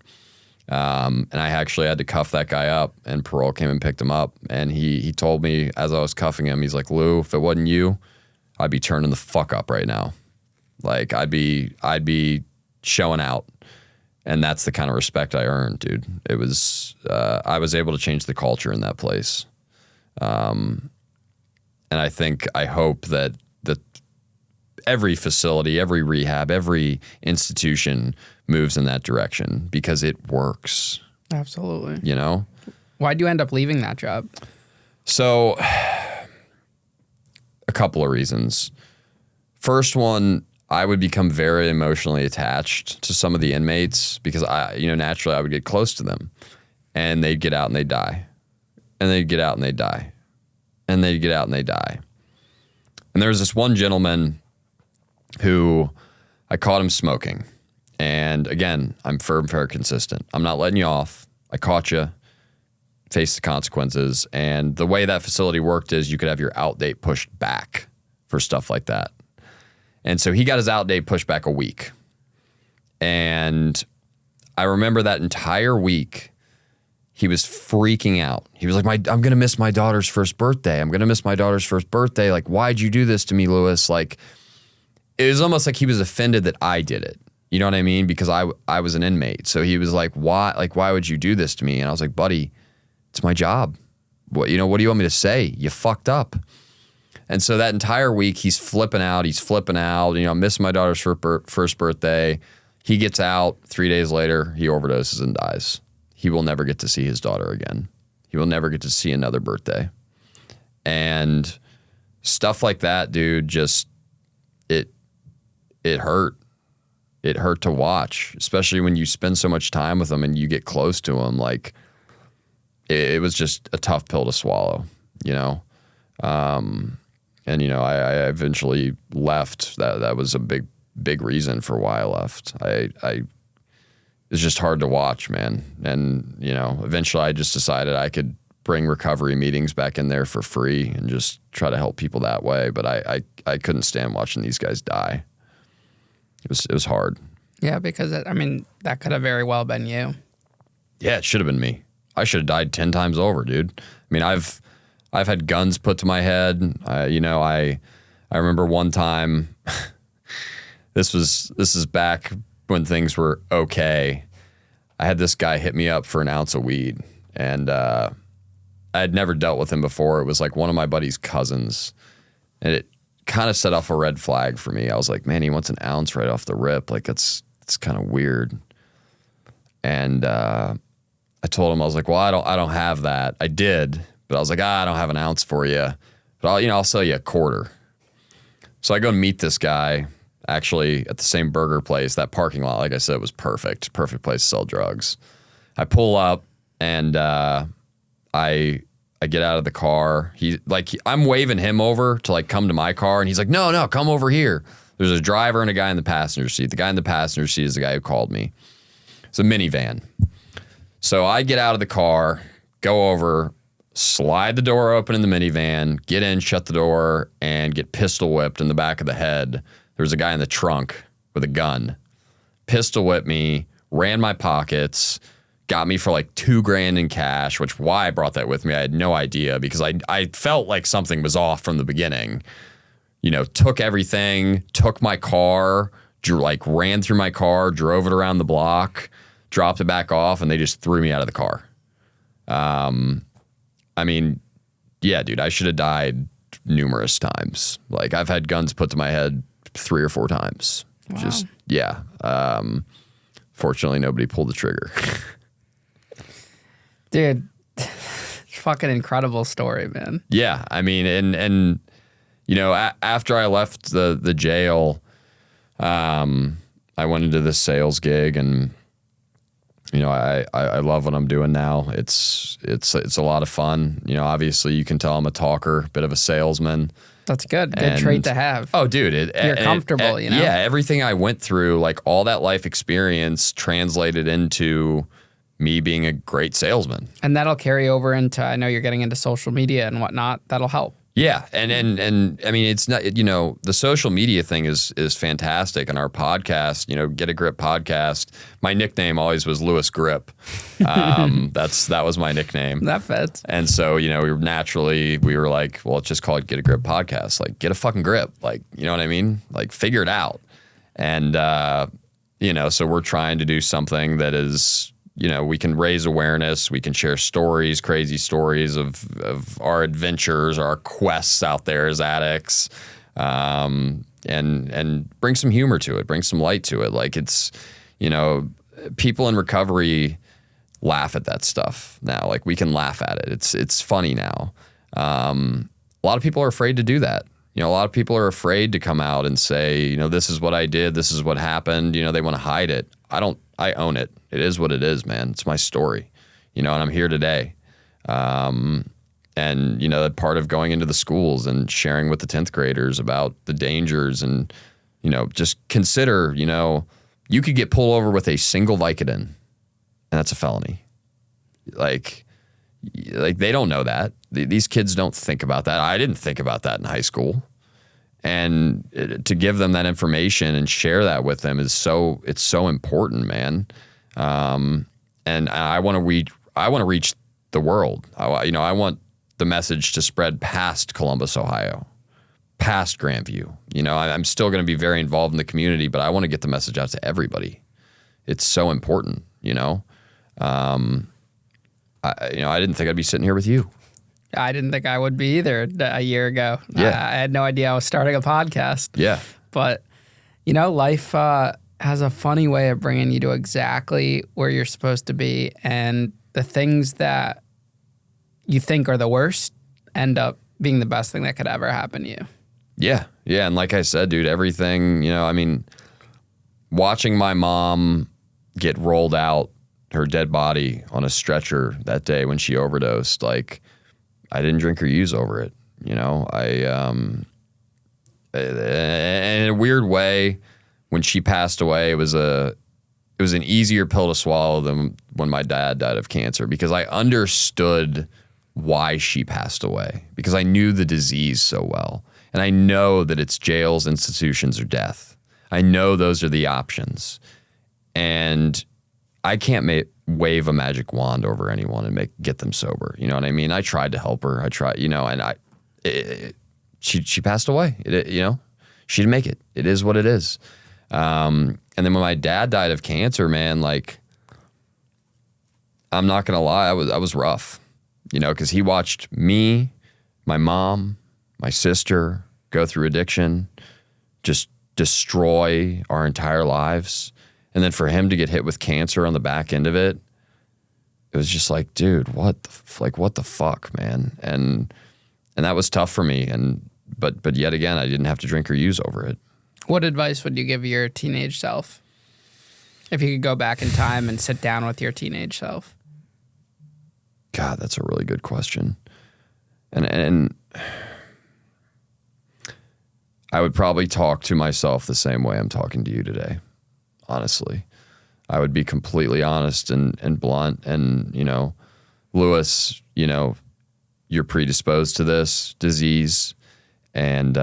And I actually had to cuff that guy up, and parole came and picked him up. And he told me as I was cuffing him, he's like, "Lou, if it wasn't you, I'd be turning the fuck up right now. Like, I'd be showing out." And that's the kind of respect I earned, dude. It was, I was able to change the culture in that place. And I hope that every facility, every rehab, every institution moves in that direction, because it works. Absolutely. You know? Why'd you end up leaving that job? So, a couple of reasons. First one, I would become very emotionally attached to some of the inmates, because naturally I would get close to them, and they'd get out and they'd die, and they'd get out and they'd die, and they'd get out and they'd die. And there was this one gentleman who I caught him smoking. And again, I'm firm, fair, consistent. I'm not letting you off. I caught you. Face the consequences. And the way that facility worked is you could have your out date pushed back for stuff like that. And so he got his out date pushed back a week. And I remember that entire week, he was freaking out. He was like, "I'm going to miss my daughter's first birthday. I'm going to miss my daughter's first birthday. Like, why'd you do this to me, Louis?" Like, it was almost like he was offended that I did it. You know what I mean? Because I was an inmate. So he was like, "Why? Like, why would you do this to me?" And I was like, "Buddy, it's my job. What do you want me to say? You fucked up." And so that entire week, he's flipping out. You know, missing my daughter's first birthday. He gets out. 3 days later, he overdoses and dies. He will never get to see his daughter again. He will never get to see another birthday. And stuff like that, dude, just, it hurt. It hurt to watch, especially when you spend so much time with them and you get close to them. Like, it was just a tough pill to swallow, you know? And, you know, I eventually left. That was a big reason for why I left. It's just hard to watch, man. And, you know, eventually I just decided I could bring recovery meetings back in there for free and just try to help people that way. But I couldn't stand watching these guys die. It was hard. Yeah, because that could have very well been you. Yeah, it should have been me. I should have died 10 times over, dude. I mean, I've had guns put to my head. I remember one time. This is back when things were okay. I had this guy hit me up for an ounce of weed, and I had never dealt with him before. It was like one of my buddy's cousins, and it kind of set off a red flag for me. I was like, man, he wants an ounce right off the rip. Like, it's kind of weird. And I told him, I was like, well, I don't have that. I did, but I was like, I don't have an ounce for you, but I'll sell you a quarter. So I go and meet this guy actually at the same burger place. That parking lot, like I said, was perfect place to sell drugs. I pull up and I get out of the car. I'm waving him over to like come to my car, and he's like, no, come over here. There's a driver and a guy in the passenger seat. The guy in the passenger seat is the guy who called me. It's a minivan. So I get out of the car, go over, slide the door open in the minivan, get in, shut the door, and get pistol whipped in the back of the head. There was a guy in the trunk with a gun. Pistol whipped me, ran my pockets, got me for like $2,000 in cash, which why I brought that with me, I had no idea, because I felt like something was off from the beginning. You know, took everything, took my car, ran through my car, drove it around the block, dropped it back off, and they just threw me out of the car. I mean, yeah, dude, I should have died numerous times. Like, I've had guns put to my head 3 or 4 times. Wow. Just, yeah. Fortunately, nobody pulled the trigger. Dude, fucking incredible story, man. Yeah, I mean, and you know, after I left the jail, I went into this sales gig, and you know, I love what I'm doing now. It's a lot of fun. You know, obviously you can tell I'm a talker, bit of a salesman. That's good. Good trait to have. Oh, dude. You're comfortable, you know? Yeah, everything I went through, like all that life experience translated into me being a great salesman. And that'll carry over into, I know you're getting into social media and whatnot. That'll help. Yeah. And I mean, it's not, you know, the social media thing is fantastic. And our podcast, you know, Get a Grip podcast, my nickname always was Louis Grip. That was my nickname. That fits. And so, you know, we were like, well, let's just call it Get a Grip podcast. Like, get a fucking grip. Like, you know what I mean? Like, figure it out. And, you know, so we're trying to do something that is, you know, we can raise awareness. We can share stories, crazy stories of our adventures, our quests out there as addicts, and bring some humor to it, bring some light to it. Like, it's, you know, people in recovery laugh at that stuff now. Like, we can laugh at it. It's funny now. A lot of people are afraid to do that. You know, a lot of people are afraid to come out and say, you know, this is what I did. This is what happened. You know, they want to hide it. I own it. It is what it is, man. It's my story, you know, and I'm here today. And, you know, that part of going into the schools and sharing with the 10th graders about the dangers and, you know, just consider, you know, you could get pulled over with a single Vicodin, and that's a felony. Like they don't know that. These kids don't think about that. I didn't think about that in high school. And to give them that information and share that with them it's so important, man. And I want to reach the world. I want the message to spread past Columbus, Ohio, past Grandview. You know, I'm still going to be very involved in the community, but I want to get the message out to everybody. It's so important, you know. I didn't think I'd be sitting here with you. I didn't think I would be either a year ago. Yeah. I had no idea I was starting a podcast. Yeah. But, you know, life has a funny way of bringing you to exactly where you're supposed to be. And the things that you think are the worst end up being the best thing that could ever happen to you. Yeah. Yeah. And like I said, dude, everything, you know, I mean, watching my mom get rolled out, her dead body on a stretcher that day when she overdosed, like, I didn't drink or use over it. You know, and in a weird way, when she passed away, it was an easier pill to swallow than when my dad died of cancer, because I understood why she passed away, because I knew the disease so well. And I know that it's jails, institutions, or death. I know those are the options. And I can't wave a magic wand over anyone and get them sober. You know what I mean? I tried to help her. I tried, you know, and she passed away. You know, she didn't make it. It is what it is. And then when my dad died of cancer, man, like, I'm not gonna lie, I was rough, you know, because he watched me, my mom, my sister go through addiction, just destroy our entire lives, and then for him to get hit with cancer on the back end of it, it was just like, dude, what the fuck, man, and that was tough for me, but yet again, I didn't have to drink or use over it. What advice would you give your teenage self if you could go back in time and sit down with your teenage self? God, that's a really good question. And I would probably talk to myself the same way I'm talking to you today, honestly. I would be completely honest and blunt and, you know, Louis, you know, you're predisposed to this disease and,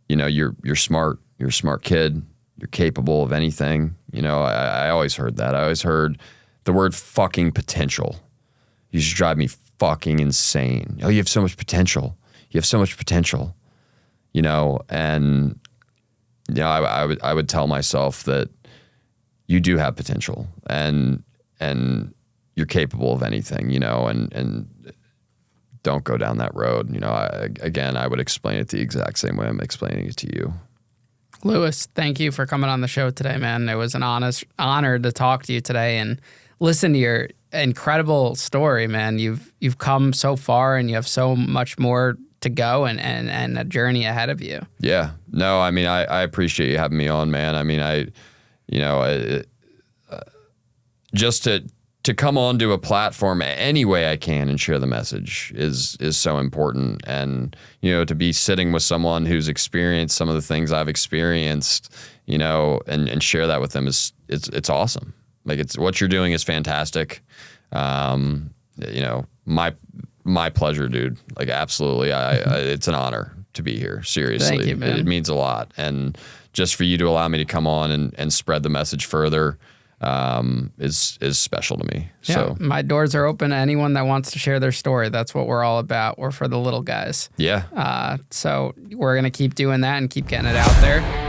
you know, you're smart, you're a smart kid, you're capable of anything. You know, I always heard that. I always heard the word fucking potential. You just drive me fucking insane. Oh, you have so much potential. You have so much potential, you know, and, you know, I would tell myself that you do have potential and you're capable of anything, you know, and don't go down that road. You know, I would explain it the exact same way I'm explaining it to you. Louis, thank you for coming on the show today, man. It was an honor to talk to you today and listen to your incredible story, man. You've come so far and you have so much more to go and a journey ahead of you. Yeah. No, I mean, I appreciate you having me on, man. I mean, just to come onto a platform any way I can and share the message is so important. And, you know, to be sitting with someone who's experienced some of the things I've experienced, you know, and share that with them it's awesome. Like it's what you're doing is fantastic. You know, my pleasure, dude. Like absolutely. It's an honor to be here. Seriously. Thank you, man. It means a lot. And just for you to allow me to come on and spread the message further, is special to me. Yeah, so my doors are open to anyone that wants to share their story. That's what we're all about. We're for the little guys. Yeah. So we're going to keep doing that and keep getting it out there.